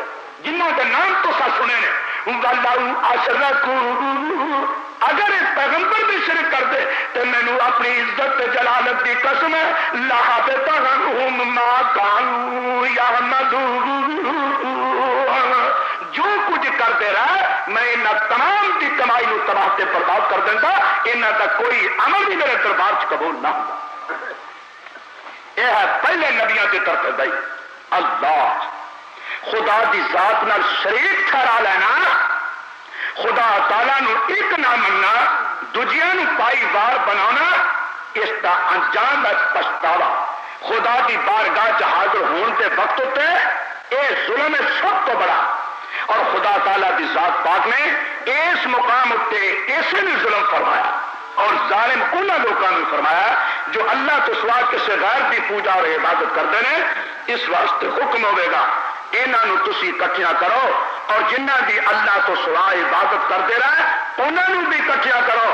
جنہوں کے نام تو سا سنے نے، وَلَوْ أَشْرَكُوا، اگر پیغمبر بھی شرک کر دے تو مینوں اپنی عزت جلالت کی قسم ہے لَحَبِطَ عَنْهُمْ مَا كَانُوا يَعْمَلُونَ. جو کچھ کرتے رہے میں انہاں تمام کی کمائی کو تباہ تے برباد کر دیں گا. انہاں کا کوئی عمل بھی میرے دربار چ قبول نہ ہوگا. یہ ہے پہلے نبیوں کی طرف دائی. اللہ خدا دی ذات نال شریک ٹھہرا لینا، خدا تعالیٰ نو ایک نہ مننا، دوجیاں نو پائی وار بنانا، اس دا انجام ہے پچھتاوا. خدا دی بارگاہ چ حاضر ہون دے وقت تے اے ظلم ہے سب تو بڑا. اور خدا تعالیٰ دی ذات پاک نے اس مقام تے اسے نے ظلم فرمایا اور ظالم انہاں لوگوں نے فرمایا جو اللہ تو سوا کسی غیر دی پوجا اور عبادت کرتے ہیں. اس واسطے حکم ہوئے گا انہاں نو تسی اکٹھیاں کرو اور جنہاں دی اللہ تو سوا عبادت کرتے رہے انہاں نو بھی اکٹھیاں کرو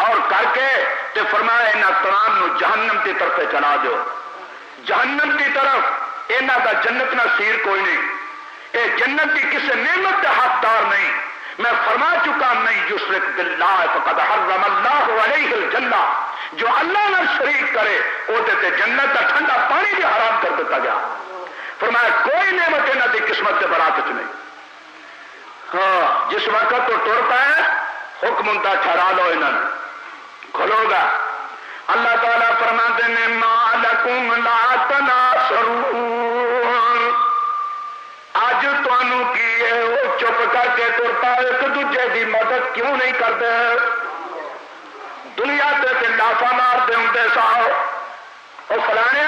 اور کر کے تے فرمایا انہاں تمام نو جہنم کی طرف چلا دو. جہنم کی طرف انہاں دا جنت نصیر کوئی نہیں. اے جنت کی کسی نعمت کا حقدار نہیں. میں فرما چکا نہیں یشرک باللہ فقد حرم اللہ علیہ الجنہ. جو اللہ نہ شریک کرے وہ تے جنت کا ٹھنڈا پانی بھی حرام کر دیتا گیا. فرمایا کوئی نعمت انہاں دی قسمت کے برابر نہیں. ہاں جس وقت تو ٹر پائے حکم انتا ٹھہرا لو انہاں کھلو گا. اللہ تعالیٰ فرماتے ہیں ما لکم لا تناصرون. اج تانوں کی ہے وہ چپ کر کے تر پا ایک دوجے دی مدد کیوں نہیں کرتے؟ دنیا تے لافا مار دے ہوندے ساؤ او فلانے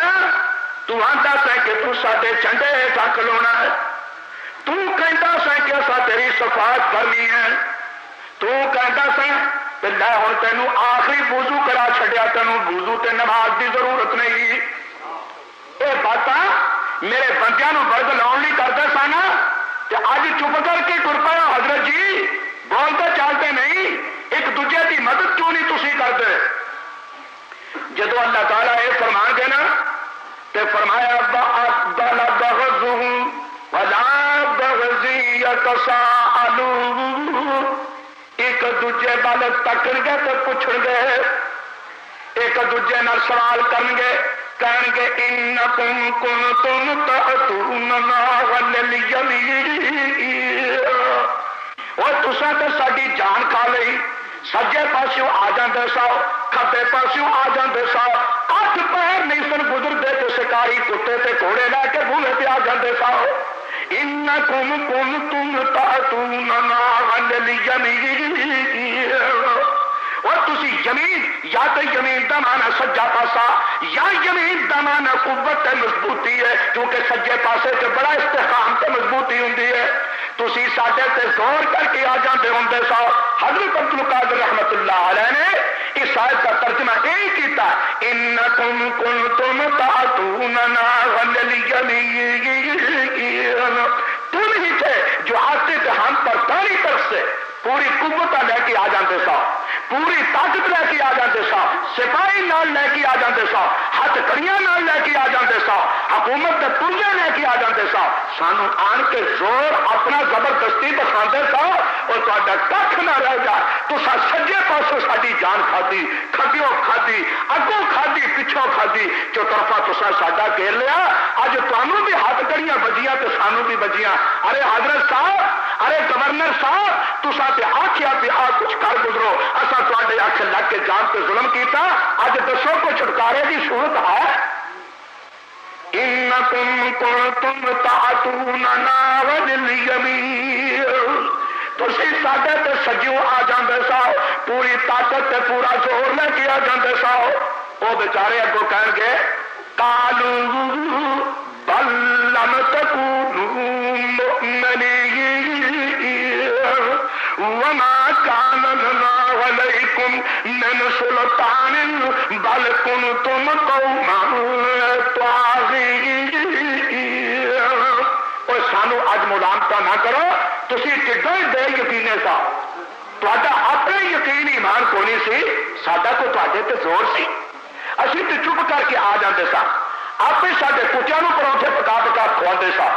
تو آندا سے کہ تو ساڈے جھنڈے ہیٹھاں کھلونا ہے، تو کہندا سے کہ اساں تیری صفات کرنی ہے، تو کہندا سے تے لے ہن تینوں آخری وضو کرا چھڈیا، تینوں وضو تے نماز دی ضرورت نہیں. اے باتاں میرے بندیاں نو برد لاؤن نہیں کرتے سن تے اج چپ کر کے ٹر پیا. حضرت جی بولتے چلتے نہیں، ایک دوجے کی مدد کیوں نہیں تسی کرتے؟ جدو اللہ تعالیٰ یہ فرمان گے نا تے فرمایا بَعْضَلَ بَغْضُهُمْ وَلَا بَغْضِي يَتَسَاءَلُونَ. ایک دوجے بل تکن گے تے پوچھن گے، ایک دوجے نال سوال کرن گے، کہن گے انکم کنتم تأتوننا والیمین. اور تساں تے ساڈی جان کھا لئی، سجے پاسوں آ جاندے سو، کھبے پاسوں آ جاندے سو، 8 پیر نہیں سن گزرتے تو شکاری کتے تے گھوڑے لے کے بھولے پہ آ جاندے سو. انکم کنتم تأتوننا والیمین. اور تسی یمین یا تو یمین دا معنی سجا پاسا یا یمین دا معنی قوت تے مضبوطی ہے، کیونکہ سجے پاسے تے بڑا استحکام تے مضبوطی ہوندی ہے. تسی ساڈے تے زور کر کے آ جاندے ہوندے سو. حضرت عبد القادر رحمت اللہ علیہ نے اس آیت کا ترجمہ یہی کیتا انکم کنتم تأتوننا والیمین. تم ہی تھے جو آتے تھے ہم پر دائیں طرف سے پوری قوت لے کے آ جاندے سو، پوری طاقت لے کے آ جاندے سو، سپاہی نال لے کے آ جاندے سو، ہاتھ کڑیاں نال لے کے آ جاندے سو، حکومت کے پرزے لے کے آ جاندے سو. سانو آن کے زور اپنا زبردستی دکھاندے سو اور تہاڈا کھ نہ رہ جا. تساں سجے پاسوں ساڈی جان کھادی, کھبیوں کھادی, اگوں کھادی, پچھوں کھادی, چوطرفا تساں ساڈا گھیر لیا. اج تانوں بھی ہاتھ کڑیاں بجیاں تے سانوں بھی بجیاں. ارے حضرت صاحب, ارے گورنر صاحب, تساں تے آکھیا تے آ کچھ کر گزرو, اساں تہاڈے اکھ لگ کے جان تے ظلم کیتا. اج دسو کوئی چھٹکارے دی صورت ہے؟ انکم کنتم تعتوننا بالیمین, تسی ساڈے تے سجیوں آ جاندے سو, پوری طاقت تے پورا زور لے کے آ جاندے سو. وہ بیچارے اگوں کہن گے قالوا بل لم تکونوا مؤمنین وما كان لنا عليكم من سلطان بل كنتم قوما طاغين. اور سانو اج ملامتہ نہ کرو, تسی کڈے بے یقینے سا, تہاڈا اپنے یقین ایمان کو نہیں سی, ساڈا تو تہاڈے تے زور سی. اسی تے چپ کر کے آ جاندے سا, آپ ہی ساڈے کچیاں نو پروٹھے پکا پکا کھواندے سا,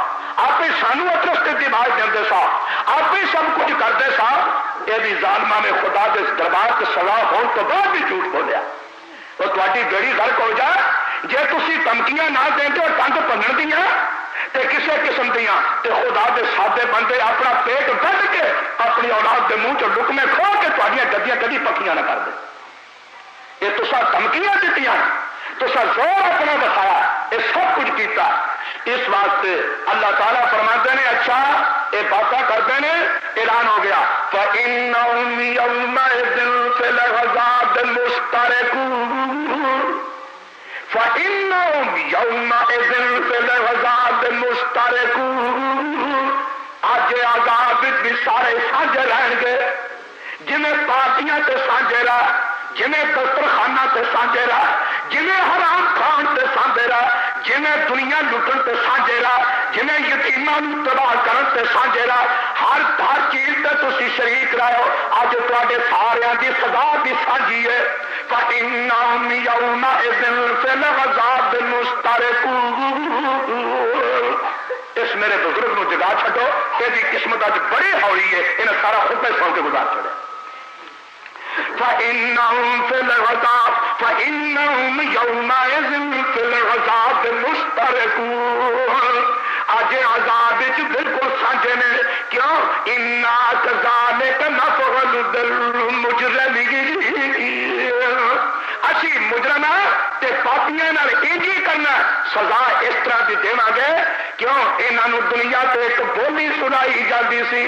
آپ ہی سانو اطرس تے دماغ دیندے سا, آپ ہی سب کچھ کرتے سا. یہ بھی ظالمہ نے خدا کے دربار سے سزا ہون تو بعد بھی جھوٹ بولیا. تو تہاڈی بیڑی غرق ہو جائے جے تسی دھمکیاں نہ دیندے اور کنڈ بھنن دیاں تے کسے قسم دیاں, تے خدا دے سادے بندے اپنا پیٹ کڈ کے اپنی اولاد دے منہ چ لکمے کھو کے تہاڈیاں گدیاں کدی پکیاں نہ کر دے. یہ تساں دھمکیاں دتیاں, تساں زور اپنا دکھایا, یہ سب کچھ کیتا. اس واسطے اللہ تعالیٰ فرماتے ہیں اچھا یہ باتیں کرتے ہیں, اعلان ہو گیا فَإِنَّهُمْ يَوْمَئِذٍ فِي الْعَذَابِ مُشْتَرِكُونَ. فَإِنَّهُمْ يَوْمَئِذٍ فِي الْعَذَابِ مُشْتَرِكُونَ. آج عذاب بھی سارے سانجے رہن گے, جنہیں پارٹیاں تے سانجے رہ, جنہیں دسترخانہ تے سانجے رہ, جنہیں حرام کھان تے سانجے رہ, جنہیں دنیا لٹن تے سانجے رہ, جنہیں یتیماں نوں تباہ کرن تے سانجے رہ, ہر چیز تے تسی شریک رہے ہو. اج تواڈے ساریاں دی سزا بھی سانجی ہے. فَإِنَّهُمْ يَوْمَئِذٍ فِي الْعَذَابِ مُشْتَرِكُونَ. اس میرے بزرگ نو جگا چھڈو, یہ قسمت اج بڑی ہوئی ہے, انہیں سارا خطبہ سن کے گزار چھڑے. فَإِنَّهُمْ فِي الْعَذَابِ فَإِنَّهُمْ يَوْمَئِذٍ فِي الْعَذَابِ مُشْتَرِكُونَ. آج عذاب وچ بالکل سانجے نے. کیوں؟ اِنَّا كَذَلِكَ نَفْعَلُ بِالْمُجْرِمِينَ. اسی مجرم تے پاپیاں نال انج ہی کرنا, سزا اس طرح دی دیواں گے. کیوں؟ انہاں نوں دنیا تے ایک بولی سنائی جاندی سی,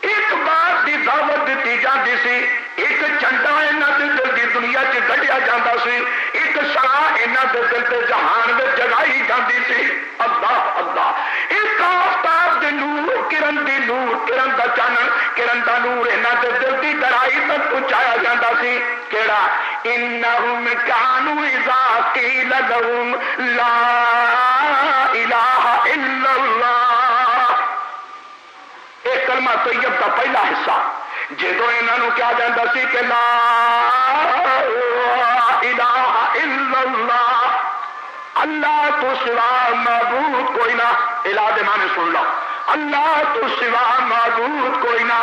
ایک بات دی دعوت دیتی جاندی سی, ایک جھنڈا انہاں دے دل دی دنیا چ گڈیا جاندا سی, ایک شاہ انہاں دے دل تے جہان وچ جگائی جاندی سی. اللہ اللہ, ایک آفتاب دے نور, کرن دی نور, کرن دا چانن, کرن دا نور انہاں دے دل دی گہرائی تک پہنچایا جاندا سی. کیڑا؟ انہم کانوا اذا قیل لهم لا الہ الا اللہ. ایک کلمہ طیب کا پہلا حصہ جدو انہوں کیا جاتا سی کہ لا الہ الا اللہ, اللہ تو سوا معبود کوئی نہ. الہ دے معنی سن لو, اللہ تو سوا معبود کوئی نہ,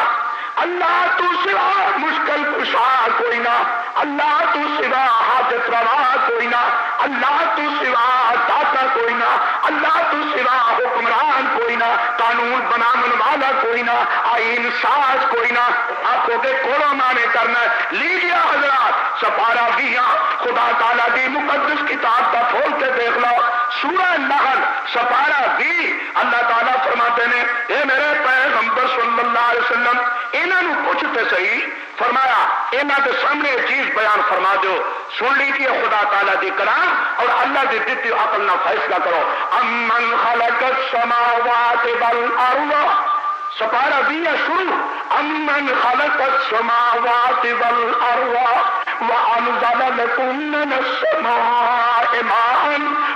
اللہ تو سوا مشکل کشا کوئی نہ, اللہ تو سوا حاجت روا کوئی نہ, اللہ تو سوا داتا کوئی نہ, اللہ تو سوا حکمران کوئی نہ, قانون بنانے والا کوئی نہ, آئین ساز کوئی نہ. آنکھوں کے کولوں مانے کرنا. لیجیے حضرات سپارہ دیا خدا تعالیٰ دی مقدس کتاب کا کھول کے دیکھ لو, سورہ نحل سپارہ دی. اللہ تعالیٰ فرماتے ہیں اے میرے پیغمبر صلی اللہ علیہ وسلم انہوں پوچھتے صحیح, فرمایا انہوں کے سامنے چیز بیان فرما دو, سن لیجیے خدا تعالیٰ دی کلام اور اللہ دی دیتی عقل نہ فیصلہ کرو. امن خلق السماوات والارض, سپارہ دیا شروع, امن خلق السماوات والارض وانزل لكم من السماء ماء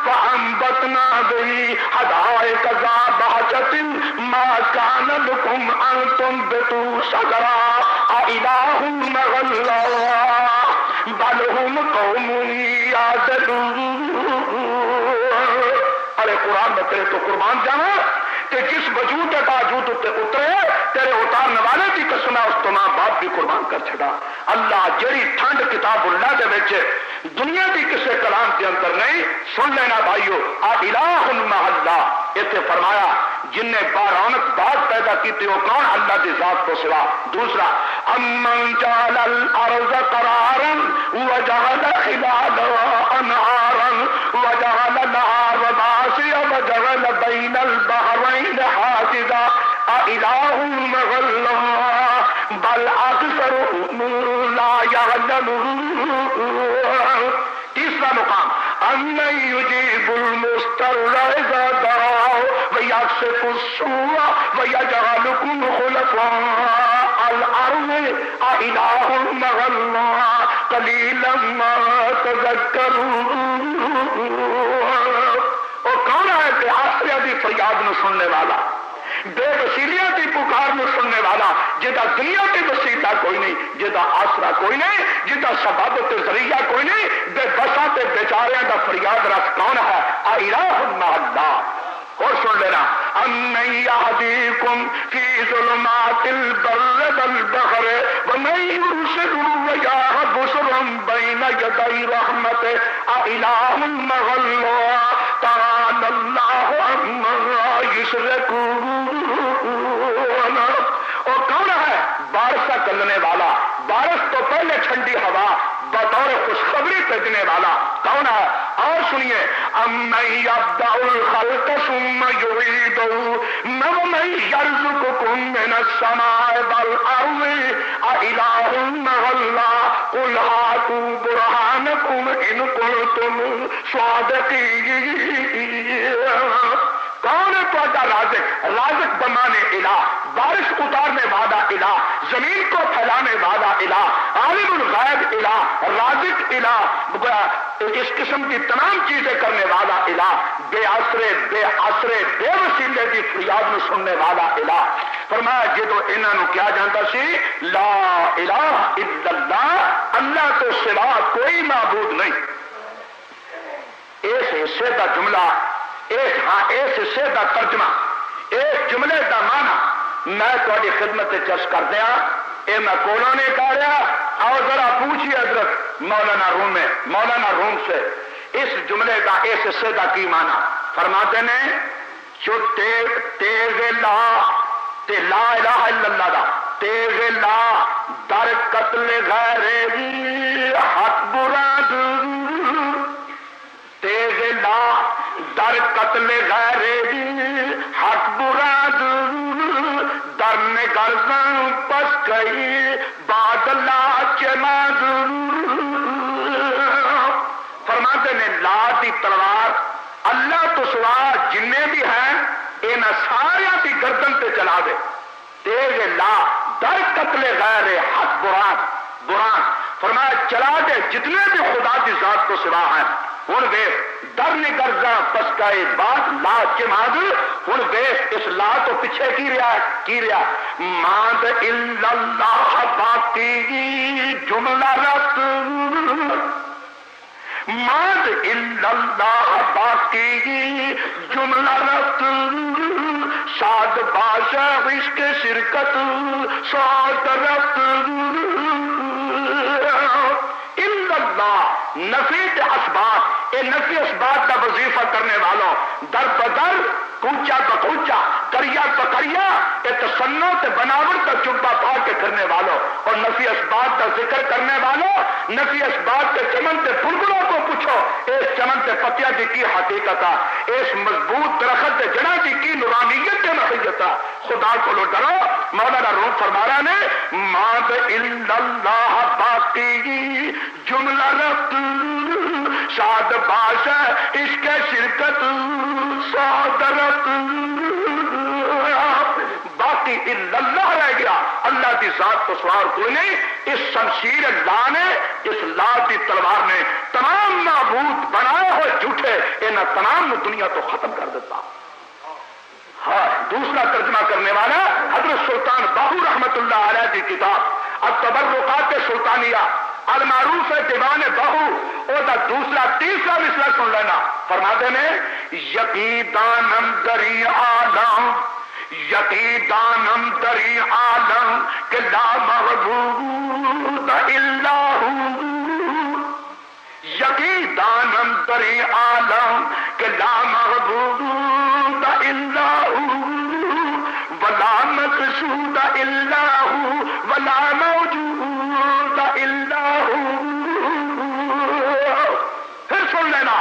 فانبتنا به حدائق ذات بهجة ما كان لكم ان تنبتوا شجرا أإله مع الله بل هم قوم يعدلون. ارے قرآن میں تیرے تو قربان جانا کہ جس وجود باوجود اترے تیرے اتارنے والے کی قسم آپ بھی قربان کر چھڑا۔ اللہ جڑی ٹھنڈ کتاب اللہ دے وچ دنیا دی کسے کلام کے اندر نہیں، سن لینا بھائیو، الہ مع اللہ اتنے فرمایا جن نے بارونق بات پیدا کی تھی وہ کون؟ اللہ کی ذات کو سوا۔ دوسرا امن جعل الارض قرارا وجعل خلالها انہارا وجعل لها رواسي وجعل بين البحرين حاجزا أإله مع الله بل أكثرهم لا يعلمون۔ تیسرا مقام أمن يجيب المضطر إذا دعاه ويكشف السوء ويجعلكم خلفاء الأرض أإله مع الله قليلا ما تذكرون۔ اور کون ہے کہ آسریہ دی فریاد نو سننے والا، بے وسیلیاں دی پکار نو سننے والا، جدا دنیا تے وسیلہ کوئی نہیں، جدا آسرا کوئی نہیں، جدا سبب تے ذریعہ کوئی نہیں، بے بساں تے بیچاریاں دا فریاد رکھ کون ہے؟ الہ مع اللہ۔ اور سن لینا امن یہدیکم فی ظلمات البر والبحر ومن یرسل الرياح بشرا بین یدی رحمتہ الہ مع اللہ تعالی اللہ عما یشرکون۔ اور کون ہے بارش کا کرنے والا، بارش تو پہلے ٹھنڈی ہوا بطور خوشخبری بھیجنے والا کون ہے؟ اور سنیے امن یبدأ الخلق ثم یعیدہ ومن یرزقکم من السماء والارض اإلہ مع اللہ قل ہاتوا برہانکم ان کنتم صادقین۔ کون ہے تہاڈا رازق؟ رازق بمانے الہ، بارش اتارنے والا الہ، زمین کو پھیلانے والا الہ، عالم الغیب الہ، رازق الہ، اس قسم کی تمام چیزیں کرنے والا الہ، بے آسرے بے وسیلے کی فریاد نو سننے والا الہ۔ فرمایا جدو انہاں نو کیا جاندا سی لا الہ الا اللہ، اللہ تو سوا کوئی معبود نہیں، اس حصے کا جملہ اس حصے کا ترجمہ، اس جملے کا معنی میں تھوڑی خدمت چرچ کر دیا، یہ میں کولوں نے کہا رہا، اور ذرا پوچھیے حضرت مولانا روم سے اس جملے کا اس حصے کا کی معنی؟ فرماتے ہیں جو تیغ لا تے لا الہ الا اللہ دا تیغ لا در قتل غیر حق براد، تیغ لا در قتل غیر حق براد در نگرزن پس کئی بعد اللہ چماد۔ فرماتے ہیں لا دی تلوار اللہ تو سوا جننے بھی ہیں ان سارے کی گردن پہ چلا دے، تیغ لا در قتل غیر حق بران فرمایا چلا دے جتنے بھی خدا کی ذات کو سوا ہیں۔ ہوں ویخ در نگرزا پسکائے بات لا چماد، ہوں ویخ اس لا تو پیچھے کی رہا ماند الا اللہ باقی جملہ رت، ماند الا اللہ باقی جملہ رت، شاد بادشاہ عشق شرکت ساد رت، الا اللہ نفی اسباب، اے نفی اسباب کا وظیفہ کرنے والوں در بدر کوچا بکوچا کریا بکریا اے تصنع تے بناوٹ کا چبا پا کے کرنے والوں، اور نفی اسباب کا ذکر کرنے والوں نفی اسباب کے چمن تے بلبلوں کو پوچھو اس چمن تے پتیاں دی کی حقیقت ہے، اس مضبوط درخت تے جڑاں دی کی نورانیت تے محیت ہے۔ خدا کو لو ڈرو۔ مولانا روم فرما رہا نے ماد الا اللہ باقی جملہ رت، شاد بادشاہ عشق شرکت صادرت، باقی الا اللہ رہ گیا، اللہ کی ذات کو سوار کوئی نہیں۔ اس شمشیر اللہ نے، اس لال کی تلوار نے تمام معبود بنائے ہوئے جھوٹے انہیں تمام دنیا تو ختم کر دیتا۔ ہاں دوسرا ترجمہ کرنے والا حضرت سلطان باہو رحمت اللہ علیہ کی کتاب التبرکات سلطانیہ المعروف دیوان باہو اور دوسرا تیسرا مسئلہ سن لینا۔ فرماتے ہیں یقیدانم دری عالم، یقیدانم دری عالم کہ لا معبود الا ہو، یقین دانم دری عالم کہ لا معبود الا ہو ولا مقصود الا ہو ولا موجود الا ہو۔ پھر سن لینا،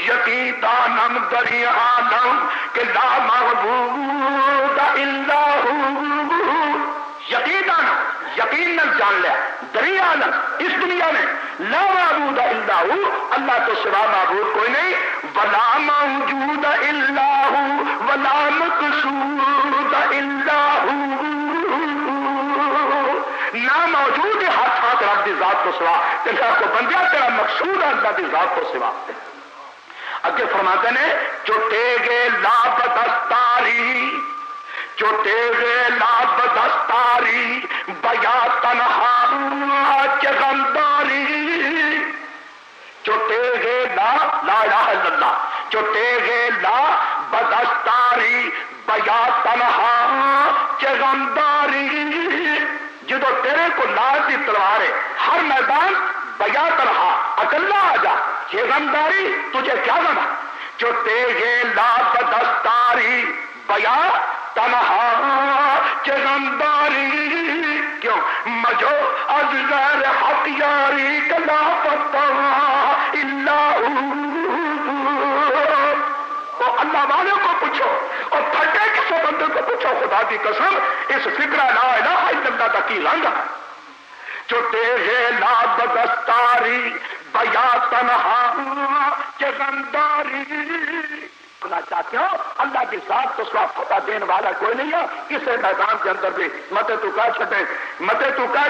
یقین دانم دری عالم کہ لا معبود الا ہو، یقین دانا یقین جان لیا دری عالم اس دنیا میں لا معبود الا ہو، اللہ تو سوا معبود کوئی نہیں، ولا موجود الا ہو ولا مقصود الا ہو، نہ موجود ہے ہاتھ ہاتھ رب دی ذات تو سوا، تیرا کو بندیا تیرا مقصود ہے اللہ دی ذات تو سوا۔ اگے فرماتے ہیں چوٹے گے لا بدستاری، چوٹے گے لا بدستاری بیا تنہا کے غمداری، چوٹے گے لا الہ الا اللہ، چوٹے گے لا بدستاری بیا تنہا کے غمداری، جدو تیرے کو لال کی تلوار ہے ہر میدان بیا تنہا اکلا آ جا، یہ غمداری تجھے کیا غم ہے، چوٹے گے لا بدستاری بیا تنہا کے غمداری، کیوں مجھو از غیر حق یاری کلا پتہ اللہ، تو اللہ والوں کو پوچھو اور پھٹے کسی بندے کو پوچھو، خدا کی قسم اس فکرہ لا الہ الا اللہ کا کی رنگ ہے، چوٹے گے لا بدستاری بیا تنہا کے غمداری، سنا چاہتے ہو اللہ کی ذات تو سوا فتح دینے والا کوئی نہیں ہے کسی میدان کے اندر بھی، متے تو کہہ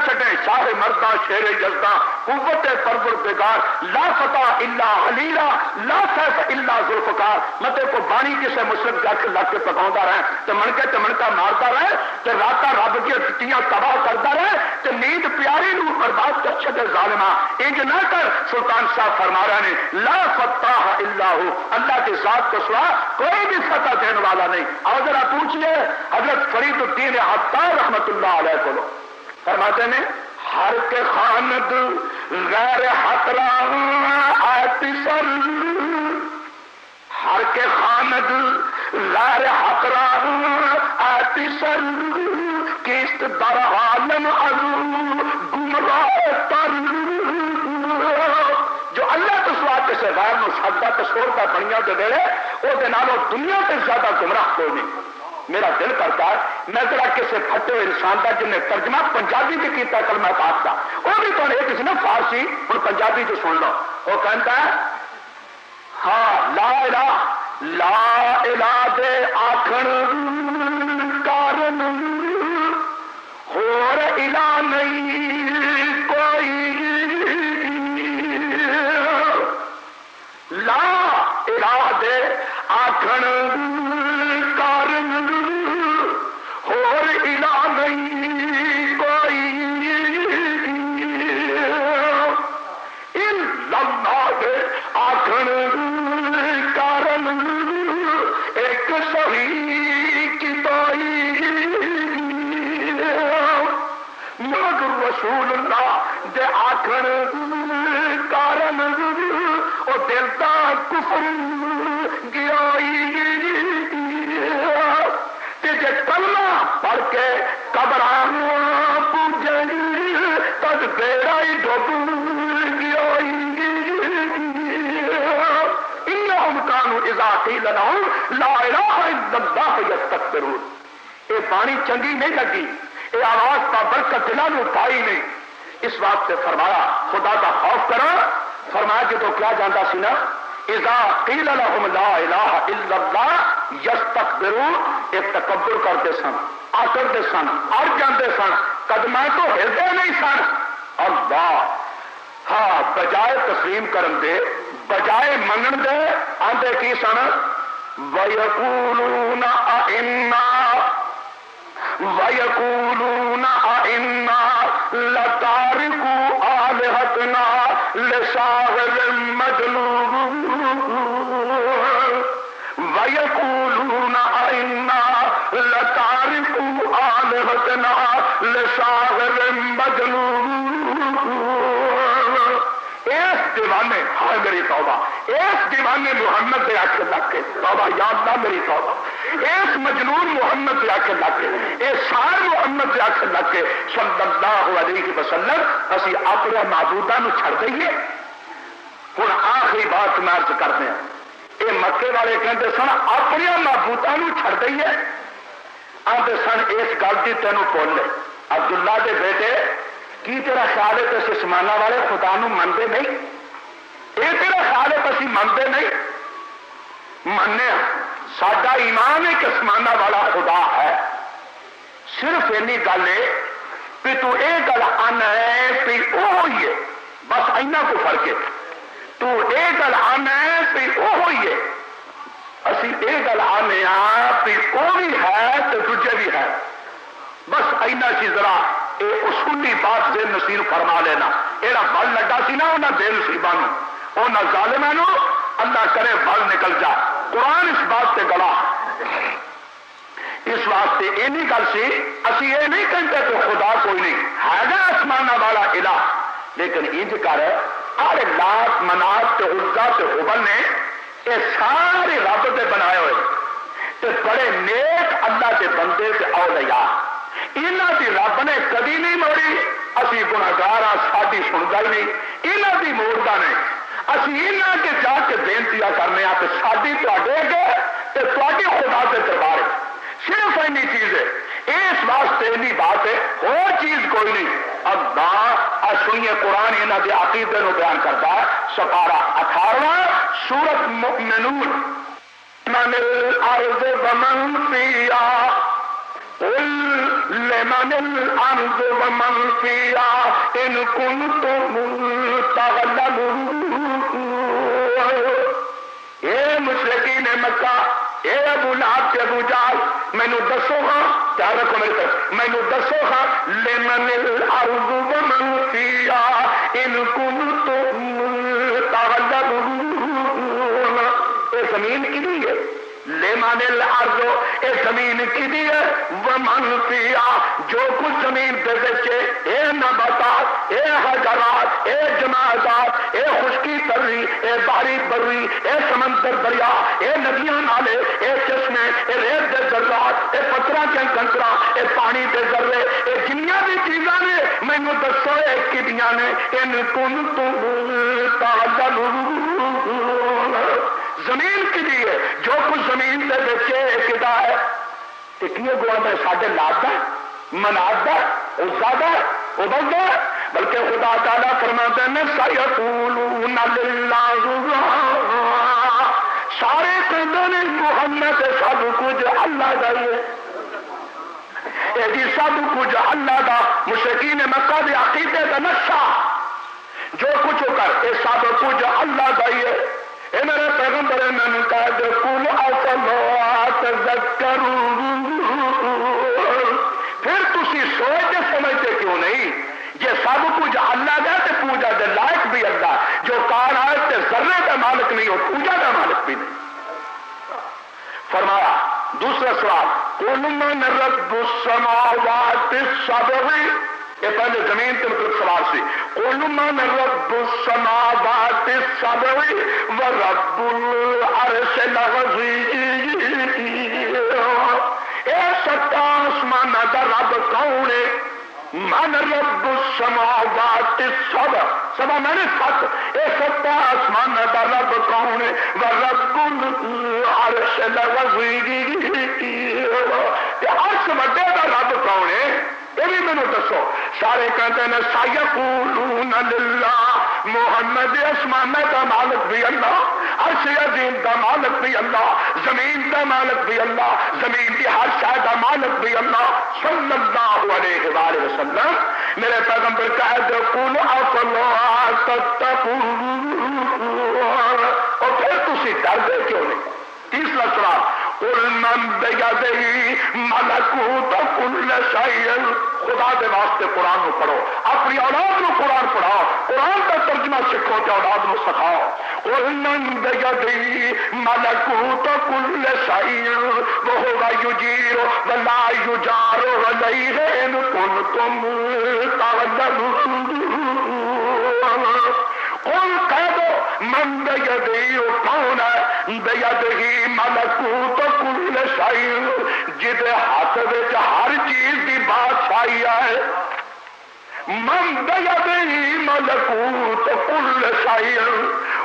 چھٹے شاہ مردہ شیر جزدہ قوت پروردگار لا فتح الا حلیلا لا سیف الا ذوالفقار، متے کو بانی کسے مسلم جا لگ کے پکاؤں رہے تو منکا مارتا رہے تو راتا رب کی ٹیاں تباہ کرتا رہے تو نیند پیاری نو برباد کر چھٹے ظالمہ، انج نہ کر۔ سلطان صاحب فرما رہے ہیں لا فتح الا ہو، اللہ کی ذات کو سوا کوئی بھی فتح دینے والا نہیں۔ اور ذرا پوچھئے حضرت فرید الدین عطار رحمت اللہ علیہ کو، فرماتے ہیں ہر کے خاند غیر حق را آتی سر، ہر کے خاند غیر حق را آتی سر، کیست در عالم از گمراہ تر، جو اللہ تو سوا کسے غیر نو سجدہ تصور بنیا دے دے وہ دنیا سے زیادہ گمراہ کوئی نہیں۔ میرا دل کرتا ہے میں ذرا کسی پھٹے ہوئے انسان کا جن نے ترجمہ پنجابی بھی کیتا کلمہ پاک کا، وہ بھی تو ایک کسی نے فارسی اور پنجابی جو سن لو، وہ کہتا ہے ہاں لا الہ دے آکھن کارن اور الہ نہیں کوئی، لا الہ دے آکھن کارن اور الہ نہیں کوئی، اللہ دے آکھن کارن ایک صحیح کتائی، مگر رسول اللہ دے آکھن کارن او دل دا کفر گیائی، تے جے کلمہ پڑھ کے قبران پوجن تد بیڑا ہی ڈوب گیائی، انہم کانوا اذا قیل لہم لا الہ الا اللہ یستکبرون۔ اے بانی چنگی نہیں لگی، اے آواز کا برکت دلاں نو پائی نہیں، اس واسطے فرمایا خدا کا خوف کرو، فرمایا جدو کیا جانتا سی نا اذا قیل لهم لا الہ الا اللہ یستکبرون، ایک تکبر کرتے سن، آکڑتے سن، اڑ جاندے سن، قدماں تو ہلدے نہیں سن، اللہ ہاں بجائے تسلیم کرن دے بجائے منن دے آندے کی سن وَيَقُولُونَ أَئِنَّا لَتَارِكُو آلِهَتِنَا لِشَاعِرٍ مَجْنُونٍ، وَيَقُولُونَ أَئِنَّا لَتَارِكُو آلِهَتِنَا لساغر مجنون، اس دیوانے، ہائے میری توبہ، اس دیوانے محمد دے آکے لگ کے، توبہ یا اللہ میری توبہ، اس مجنون محمد دے آکے لگ کے، اس سار محمد دے آکے لگ کے صلی اللہ علیہ وسلم اسی اپنے معبوداں نو چھڑ دئیے۔ ہن آخری بات میں عرض کرتے ہیں، یہ مکے والے کہتے سن اپنے معبوداں نو چھڑ دئیے، آندے سن اس گل دی تینوں بھول لے۔ عبداللہ دے بیٹے کی تیرا خیال ہے کہ اسمانہ والے خدا نو منتے نہیں؟ یہ تیرا خیال ہے کہ منتے نہیں؟ مننے ساڈا ایمان ہے کہ اسمانہ والا خدا ہے، صرف اینی گل ہے کہ تو یہ گل آنا ہے کہ وہ ہوئی ہے، بس اینا کو فرق ہے، تو یہ گل آنا ہے کہ وہ ہوئی ہے، اسی یہ گل آنے کہ وہ بھی ہے تو دوجے بھی ہے، بس اینا سی ذرا یہ اصولی بات دل نصیب فرما لینا۔ یہ بل لگا سی نا انہوں دل نصیبوں انہوں ظالموں، اللہ کرے بل نکل جائے۔ قرآن اس بات سے گواہ، اس واسطے یہ نہیں گل سی اسی یہ نہیں کہتے کہ خدا کوئی نہیں ہے گا آسمانہ والا الہ، لیکن انج کر ہر لات منات تے عزا تے حبل نے یہ سارے رب دے بنائے ہوئے تے بڑے نیک اللہ کے بندے تے اولیاء، انہاں دی رب نے کبھی نہیں موڑی، اسی گناہگار ہاں ساڈی سندا ہی نہیں، انہاں دی موڑدا نہیں، اسی انہاں کے جا کے بےنتیاں کرنے کہ ساڈی تواڈے اگے تے تواڈی خدا دے دربار صرف اینی چیز ہے، اس واسطے اینی بات ہے، اور چیز کوئی نہیں۔ اللہ سنیے قرآن انہاں دے عقیدے نو بیان کرتا ہے، سپارہ 18 سورۃ مؤمنون، من الارض ومن فیہا قل لمن الارض ومن فیہا ان کنتم تعلمون۔ اے مشرکین مکہ، اے ابو لہب تے ابو جہل، مینوں دسو ہاں، خیال رکھو میری طرف، مینوں دسو ہاں لمن الارض ومن فیہا ان کنتم تعلمون، اے زمین کدی ہے؟ لمن الارض، اے زمین کدی ہے؟ ومن فیہا، جو کچھ زمین دے وچ اے نباتات، اے حجرات، اے جماعات، اے خشکی تری، اے باری بری، اے سمندر دریا، اے ندیاں نالے، اے چشمے، اے ریت دے ذرات، اے پتھراں کے کنکراں، اے پانی دے ذرے، اے جنیاں بھی چیزاں نے مینوں دسو اے کدیاں نے، ان کنتم تعلمون۔ زمین کدی ہے؟ جو کچھ زمین دے وچ کدا ہے تے کی گواہ ہے؟ ساڈے لات دا، منات دا، عزا دا، عبد دا، بلکہ خدا تعالیٰ فرماتے ہیں سیقولون للہ، سارے کہتے ہیں محمد سب کچھ اللہ دا ہی ہے، یہ جی سب کچھ اللہ دا۔ مشرکین مکہ دے عقیدے دا نقشہ جو کچھ کر یہ سب کچھ اللہ دا ہی ہے۔ اے میرے پیغمبر نے کہا جو کل افلا تذکرون، پھر تسی سوچتے سمجھتے کیوں نہیں؟ یہ سب کچھ اللہ دا تے پوجا دے لائق بھی اللہ، جو کائنات تے ذرے کا مالک نہیں ہو پوجا کا مالک بھی نہیں۔ فرمایا دوسرا سوال، قل من رب السماوات السبع، یہ پہلے زمین کے مطلب سوال سی، قل من رب السماوات السبع ورب العرش العظیم، اے ستا آسمان دا رب کون ہے؟ من رب السماوات السبع، سبع میں نے سات، اے ستا آسمان دا رب کون ہے؟ ورب العرش العظیم، عرش وڈے دا رب کون ہے؟ یہ بھی مینوں دسو۔ سارے کہتے ہیں سیقولون للہ، محمد آسمانہ کا مالک بھی اللہ، عرش عظیم کا مالک بھی اللہ، زمین کا مالک بھی اللہ، زمین کی ہر شے کا مالک بھی اللہ صلی اللہ علیہ وآلہ وسلم۔ میرے پیغمبر کا ہے قل افلا تتقون، اور پھر تسی ڈردے کیوں نہیں؟ تیسرا سوال، قل من بیدہ ملکوت کل شیء. خدا دے واسطے قرآن نو پڑھو، اپنی اولاد نو قرآن پڑھاؤ، قرآن کا ترجمہ سکھو تے اولاد نو سکھاؤ. قل من بیدہ ملکوت کل شیء وہو یجیر ولا یجار علیہ ان کنتم تعلمون. قل کہہ دو من بیدہ کون ہے، بیدہ ملکوت کل شیء جدے ہاتھ وچ ہر چیز دی بادشاہی ہے. من بیدہ ملکوت کل شیء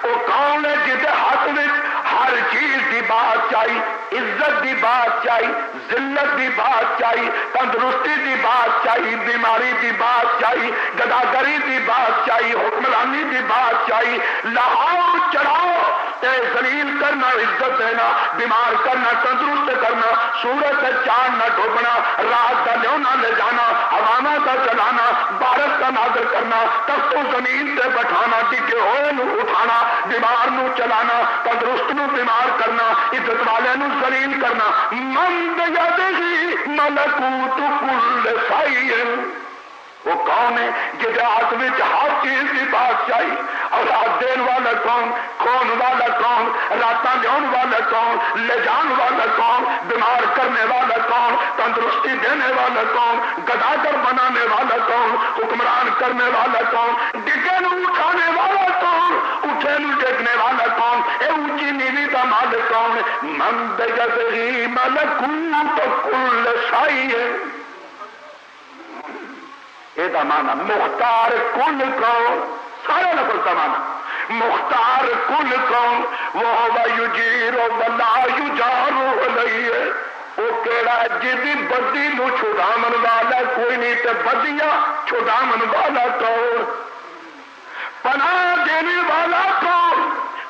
او کون ہے جدے ہاتھ وچ ہر چیز دی بادشاہی، عزت دی بادشاہی، ذلت دی بادشاہی، تندرستی دی بادشاہی، بیماری دی بادشاہی، گداگری دی بادشاہی، حکمرانی دی بادشاہی. لاؤ چڑھاؤ تے ذلیل کرنا، عزت دینا، بیمار کرنا، تندرست کرنا، سورج سے چاند نہ ڈوبنا، رات کا لیونا لے جانا، ہوانا کا چلانا، بارش کا نازل کرنا، تخت کو زمین سے بٹھانا، ڈگے ہوئے نو اٹھانا، بیمار نو چلانا، تندرست نو بیمار کرنا، عزت والے نو ذلیل کرنا. من بیدہ ملکوت کل شیء وہ کون ہے جدے ہاتھ وچ ہر چیز کی بادشاہی. اور رات دین والا کون، کھون والا کون، راتاں لیاؤن والا کون، لے جان والا کون، بیمار کرنے والا کون، تندرستی دینے والا کون، گداگر بنانے والا کون، حکمران کرنے والا کون، ڈگے نو اٹھانے والا کون، اٹھے نو ڈگنے والا کون، اے اونچی نیوی دا مالک کون. من بیدہ ملکوت کل شیء. یہ مانا مختار کل کون، سارے لفظ کا مانا مختار کل کون. وہ یجیر ولا یجار علیہ. وہ کیڑا جدی بدی نو چھڑامن والا کوئی نہیں تے بدیاں چھڑامن والا کون، پناہ دینے والا کون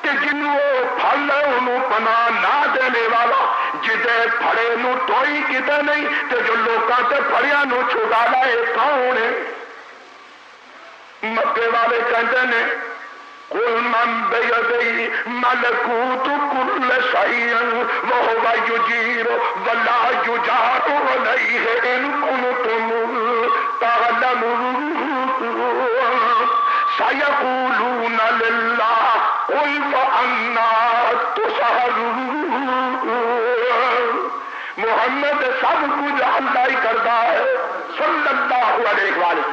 کہ جنوں پھل انہوں پناہ نہ دینے والا، جدے پھڑے نو ٹوئی کتے نہیں تے جو لوکاں تے پھڑیا نو چھڑا لائے کون ہے. مکے والے کہتے ہیں قل من بیدہ ملکوت کل شیء وہو یجیر ولا یجار علیہ ان کنتم تعلمون. سیقولون للہ قل فأنا تسحرون. محمد سب کچھ اللہ ہی کرتا ہے صلی اللہ علیہ وآلہ.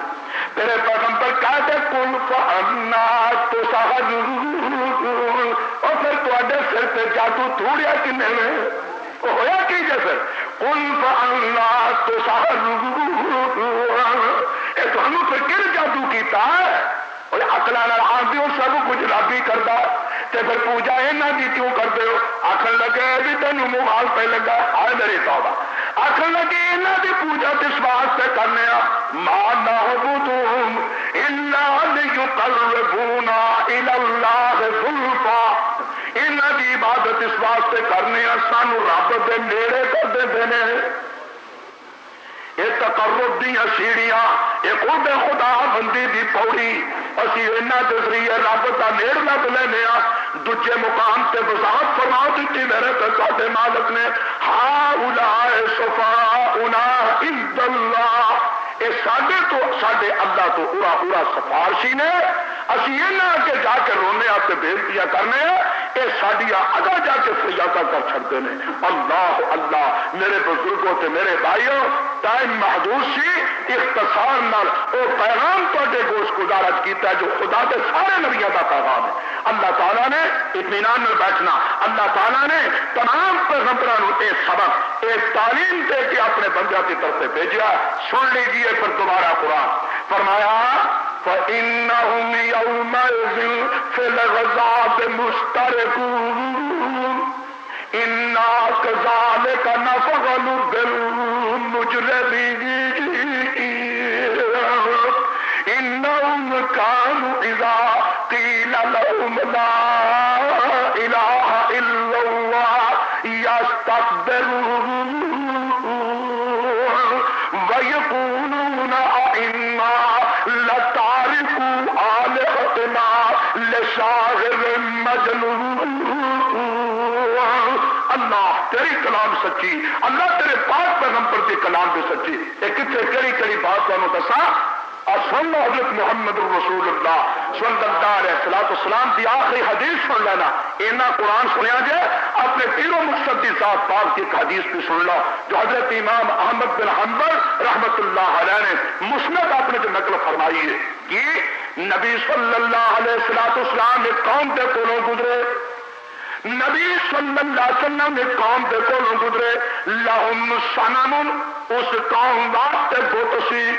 تیرے پیغمبر کہتے قل فأنا تسحرون. اور پھر تواڈے سر تے جادو تھوڑیا کنے میں وہ ہویا کی جیسے قل فأنا تسحرون. اے تانوں پھر کہڑا جادو کیتا ہے؟ اور عقلاں نال آندے ہو سب کچھ رب ہی کردا تے پھر پوجا انہاں دی کیوں کردے ہو؟ آکھن لگے بھی تینوں موال پہ لگا. آئے میری توبہ. آکھن لگے انہاں دی پوجا کس واسطے کرنے آ؟ ما نعبدہم الا لیقربونا الی اللہ زلفا. انہاں دی عبادت اس واسطے کرنے آ سانو رب دے نیڑے کر دے نے. یہ تقرب دیا سیڑھیاں، یہ قرب خدا بندی دی پوڑی اسی انہاں دے ذریعے رب دا نیڑ لب لینے آ. دوجے مقام تے وضاحت فرما دیتی میرے تے ساڈے مالک نے ہؤلاء شفاؤنا عند اللہ. اے ساڈے تو ساڈے اللہ تو پورا پورا سفارشی نے. اسی انہاں کے جا کے رونے آتے بےنتیاں کرنے ہیں، اے ساڈیاں اگا جا کے فریادہ کر چھڑتے ہیں. اللہ اللہ. میرے بزرگوں تے میرے بھائیوں ٹائم محدود سی، اختصار نال او پیغام تواڈے گوش گزارت کیتا جو خدا دے سارے نبیوں دا پیغام ہے. اللہ تعالیٰ نے اطمینان میں بیٹھنا، اللہ تعالیٰ نے تمام پیغمبروں کو ایک سبق ایک تعلیم دے کے اپنے بندوں کی طرف سے بھیجا. سن لیجیے پھر دوبارہ قرآن فرمایا فَإِنَّهُمْ يَوْمَئِذٍ فِي الْعَذَابِ مُشْتَرِكُونَ إِنَّا كَذَلِكَ نَفْعَلُ بِالْمُجْرِمِينَ إِنَّهُمْ كَانُوا إِذَا قِيلَ لَهُمْ لَا إِلَهَ إِلَّا اللَّهُ يَسْتَكْبِرُونَ وَيَقُولُونَ أَإِنَّا لَتَارِكُو آلِهَتِنَا لِشَاعِرٍ مَجْنُونٍ. اللہ تیری کلام سچی، اللہ تیرے پاک پیغمبر دی کلام بھی سچی۔ ایک کتنے کڑی کڑی بات تمہیں دسا، اور سن لو حضرت محمد رسول اللہ صلی اللہ علیہ وسلم کی آخری حدیث سن لینا۔ اینا قرآن سنیا جائے، اپنے پیر و مرشد کی ذات پاک کی ایک حدیث بھی سن لو جو حضرت امام احمد بن حنبل رحمت اللہ علیہ نے مسند اپنے جو نقل فرمائی ہے کہ نبی صلی اللہ علیہ وسلم ایک قوم کے کولوں گزرے، نبی صلی اللہ علیہ وسلم نے قوم کے کولوں گزرے، لہم صنم، اس قوم واسطے بت سی،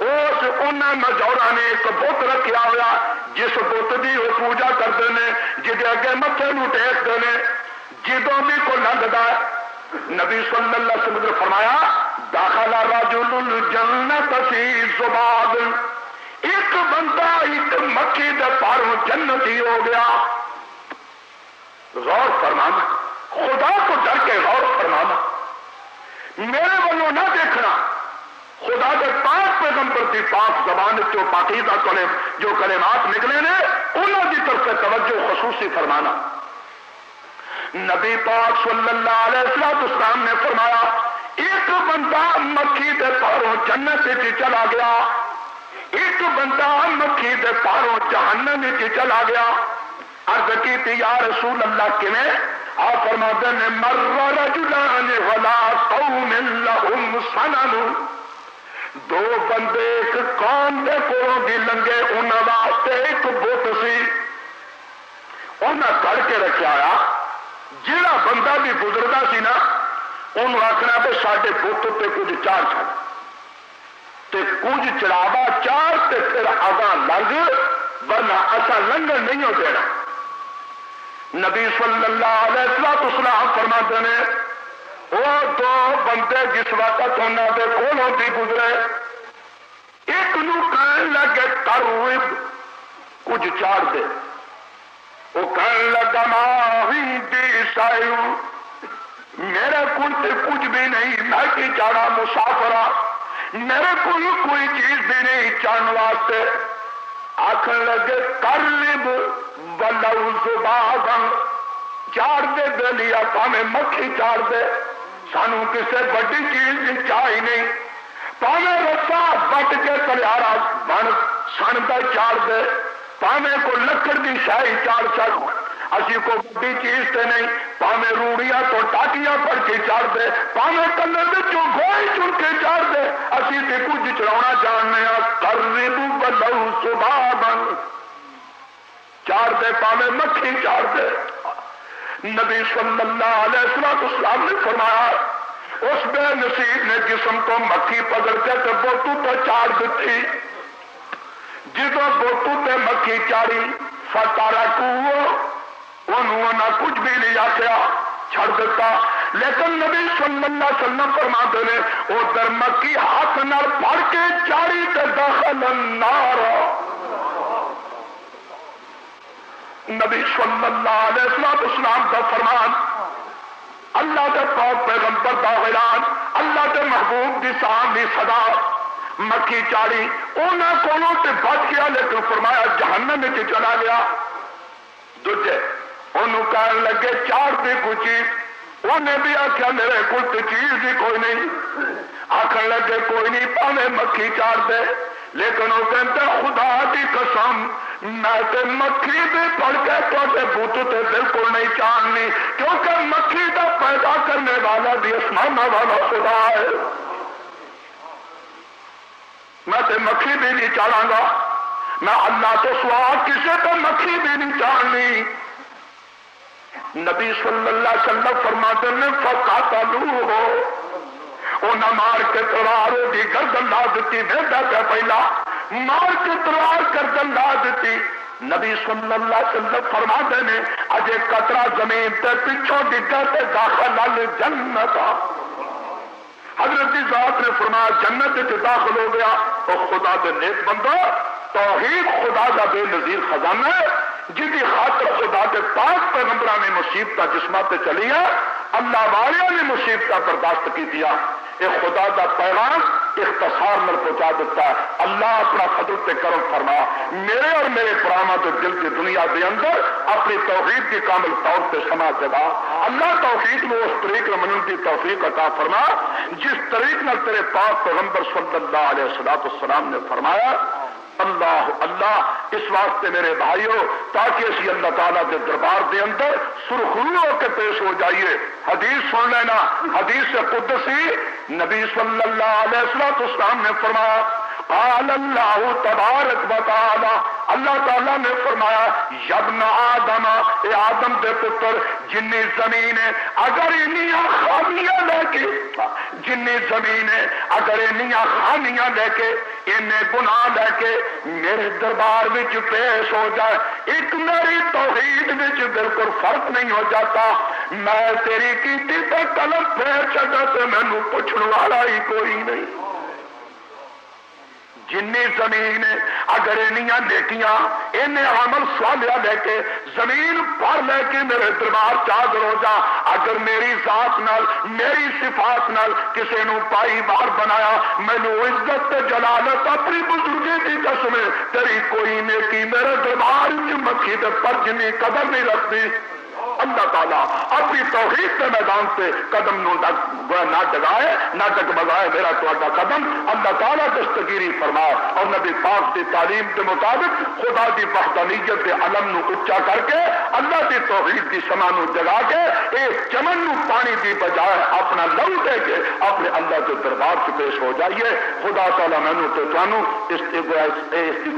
اس انہاں مجوراں نے ایک بت رکھیا ہوا جس بت کی وہ پوجا کرتے ہیں، جہدے اگے متھے نو ٹیکتے ہیں، جدوں بھی کوئی لنگدا نبی صلی اللہ علیہ وسلم نے فرمایا داخل رجل الجنت فی ذباب، ایک بندہ ایک مکھی دے پاروں جنتی ہو گیا۔ غور فرمانا، خدا کو ڈر کے غور فرمانا، میرے والوں نہ دیکھنا، خدا کے پاک پیغمبر کی پاک زبان جو پاکیزہ جو کلمات نکلے نے انہوں کی طرف سے توجہ خصوصی فرمانا۔ نبی پاک صلی اللہ علیہ وسلم نے فرمایا ایک بندہ مکھی دے پاروں جنت سے چلا گیا، ایک بندہ مکھی دے پاروں جہنم میں چلا گیا۔ عرض کی تھی یا رسول اللہ کیویں؟ آپ فرماتے ہیں مر رجلان ولا قوم لهم صنم، دو بندے ایک قوم دے کولوں دی لنگے، انہاں واسطے ایک بت سی، انہاں کر کے رکھیا آیا، جہاں بندہ بھی گزردا سی نا انہوں آخنا بھی ساڈے بت تے کچھ چار چھڑ تے کچھ چڑھاوا چار تے پھر اگاں لنگ، ورنہ اصا لنگن نہیں ہو دینا۔ نبی صلی اللہ علیہ وسلم فرماتے ہیں وہ دو بندے جس وقت انہوں دے کولوں دی گزرے، ایک نو کہن لگے قرب، کچھ چار دے، وہ کہن لگا ما عندی شیء، میرے کول تے کچھ بھی نہیں، میں کی چاڑا مسافرہ، میرے کول کوئی چیز بھی نہیں چان واسطے۔ آخر لگے قرب ولو ذبابا، چار دے دلیا پاویں مکھی چار دے، سانو کسے بڑی چیز کی چاہی نہیں، پاویں رسا بٹ کے تلیارا بن سن دا چار دے، پاویں کو لکڑ کی شاہی چار چڑ، اسی کو بڑی چیز تے نہیں، پاویں روڑیاں تو ٹاٹیاں پڑ کے چار دے، پاویں کلر وچوں گوئی چن کے چار دے، اسی تے کچھ چڑھاونا جاننے ہاں۔ قرب ولو ذبابا، چار دے پاویں مکھی چار دے۔ نبی صلی اللہ علیہ وسلم نے فرمایا اس بے نصیب نے جسم کو مکھی پکڑ کے تے بوتو تے چاڑ دیتی، جدو بوتو تے مکھی چاڑی فترکوہ، انہوں نے کچھ بھی نہیں آخیا، چھڑ دیتا۔ لیکن نبی صلی اللہ علیہ وسلم فرماتے ہیں وہ در مکھی ہاتھ نال پھڑ کے چاڑی تے داخل النار۔ نبی صلی اللہ علیہ وسلم کا فرمان، اللہ کے پاک پیغمبر کا اعلان، اللہ کے محبوب کی شان کی صدا، مکھی چاڑی انہاں کولوں تے بچ گیا، لیکن فرمایا جہنم میں چلا گیا۔ دوجے انہوں کہنے لگے چار دی کوئی چیز، انہیں بھی آخیا میرے کول چیز ہی کوئی نہیں، آخر لگے کوئی نہیں پاویں مکھی چار دے، لیکن وہ کہتے خدا کی قسم میں تے مکھی بھی پڑھ کے تے بت تے بالکل نہیں چاننی، کیونکہ مکھی کا پیدا کرنے والا بھی آسماناں والا خدا ہے، میں تے مکھی بھی نہیں چاڑاں گا، میں اللہ تو سوا کسی تو مکھی بھی نہیں چاننی۔ نبی صلی اللہ علیہ وسلم فرماتے ہیں فقاتلوہ، انہاں مار کے تلوار دی گردن لا دیتی، ویندہ پہ پہلا مار کے تلوار گردن لا دیتی۔ نبی صلی اللہ علیہ وسلم فرماتے ہیں اجے قطرہ زمین تے پچھوں ڈگا تے داخل الجنت، حضرت ذات نے فرمایا جنت تے داخل ہو گیا۔ اور خدا دے نیک بندو، توحید خدا کا بے نظیر خزانہ ہے، جی خاطر خدا کے پاک پیغمبران نے مصیبت جسمات چلی ہے، اللہ والے نے مصیبت برداشت کی دیا۔ اے خدا کا پیغام اختصار میں پہنچا دیتا ہے۔ اللہ اپنا فضل تے کرم فرما میرے اور میرے پراما تو دل کی دنیا دے اندر اپنی توحید کی کامل طور پہ سما جگہ اللہ توحید میں اس طریق میں منن کی توفیق عطا فرما جس طریق میں تیرے پاک پیغمبر صلی اللہ علیہ وسلم نے فرمایا۔ اللہ اللہ اس واسطے میرے بھائیوں تاکہ اسی اللہ تعالیٰ کے دربار کے اندر سرخرو ہو کے پیش ہو جائیے۔ حدیث سن لینا، حدیث قدسی نبی صلی اللہ علیہ وسلم نے فرمایا قال اللہ تبارک و تعالی، اللہ تعالیٰ نے فرمایا یبن آدم، اے آدم دے پتر جنی زمین ہے اگر انیاں خامیاں لے کے، جنی زمین ہے اگر انیاں خامیاں لے کے انہیں گناہ لے کے میرے دربار وچ پیش ہو جائے، ایک میری توحید وچ بالکل فرق نہیں ہو جاتا، میں تیری کیتی تے قلم پھیر چھڈا تے مینوں پوچھن والا ہی کوئی نہیں۔ جنی زمین اگر انیاں نیکیاں انہیں عمل صالحہ لے کے زمین پر لے کے میرے دربار چادر ہو جا، اگر میری ذات نال میری صفات نال کسی نو پائی بار بنایا، مینوں عزت تے جلالت اپنی بزرگی کی قسم تیری کوئی نیکی میرے دربار وچ مکھی تے پر جنی قدر نہیں رکھتی۔ اللہ تعالیٰ اپنی توحید کے میدان سے قدم نہ ڈگائے نہ ڈگمگائے میرا تہاڈا قدم، اللہ تعالیٰ دستگیری فرمائے اور نبی پاک کی تعلیم کے مطابق خدا کی وحدانیت کے علم نو اچا کر کے اللہ کی توحید کی سما نو جگا کے ایک چمن نو پانی کی بجائے اپنا لہو دے کے اپنے اللہ کے دربار سے پیش ہو جائیے۔ خدا تعالیٰ مینوں تے تانوں اس کی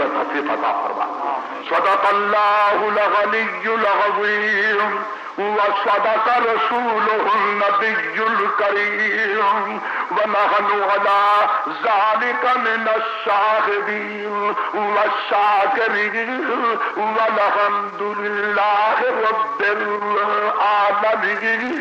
توفیق عطا فرمائے۔ صدق اللہ العلی العظیم وصدق رسوله النبي الكريم ونحن على ذلك من الشاهدين والشاكرين والحمد لله رب العالمين۔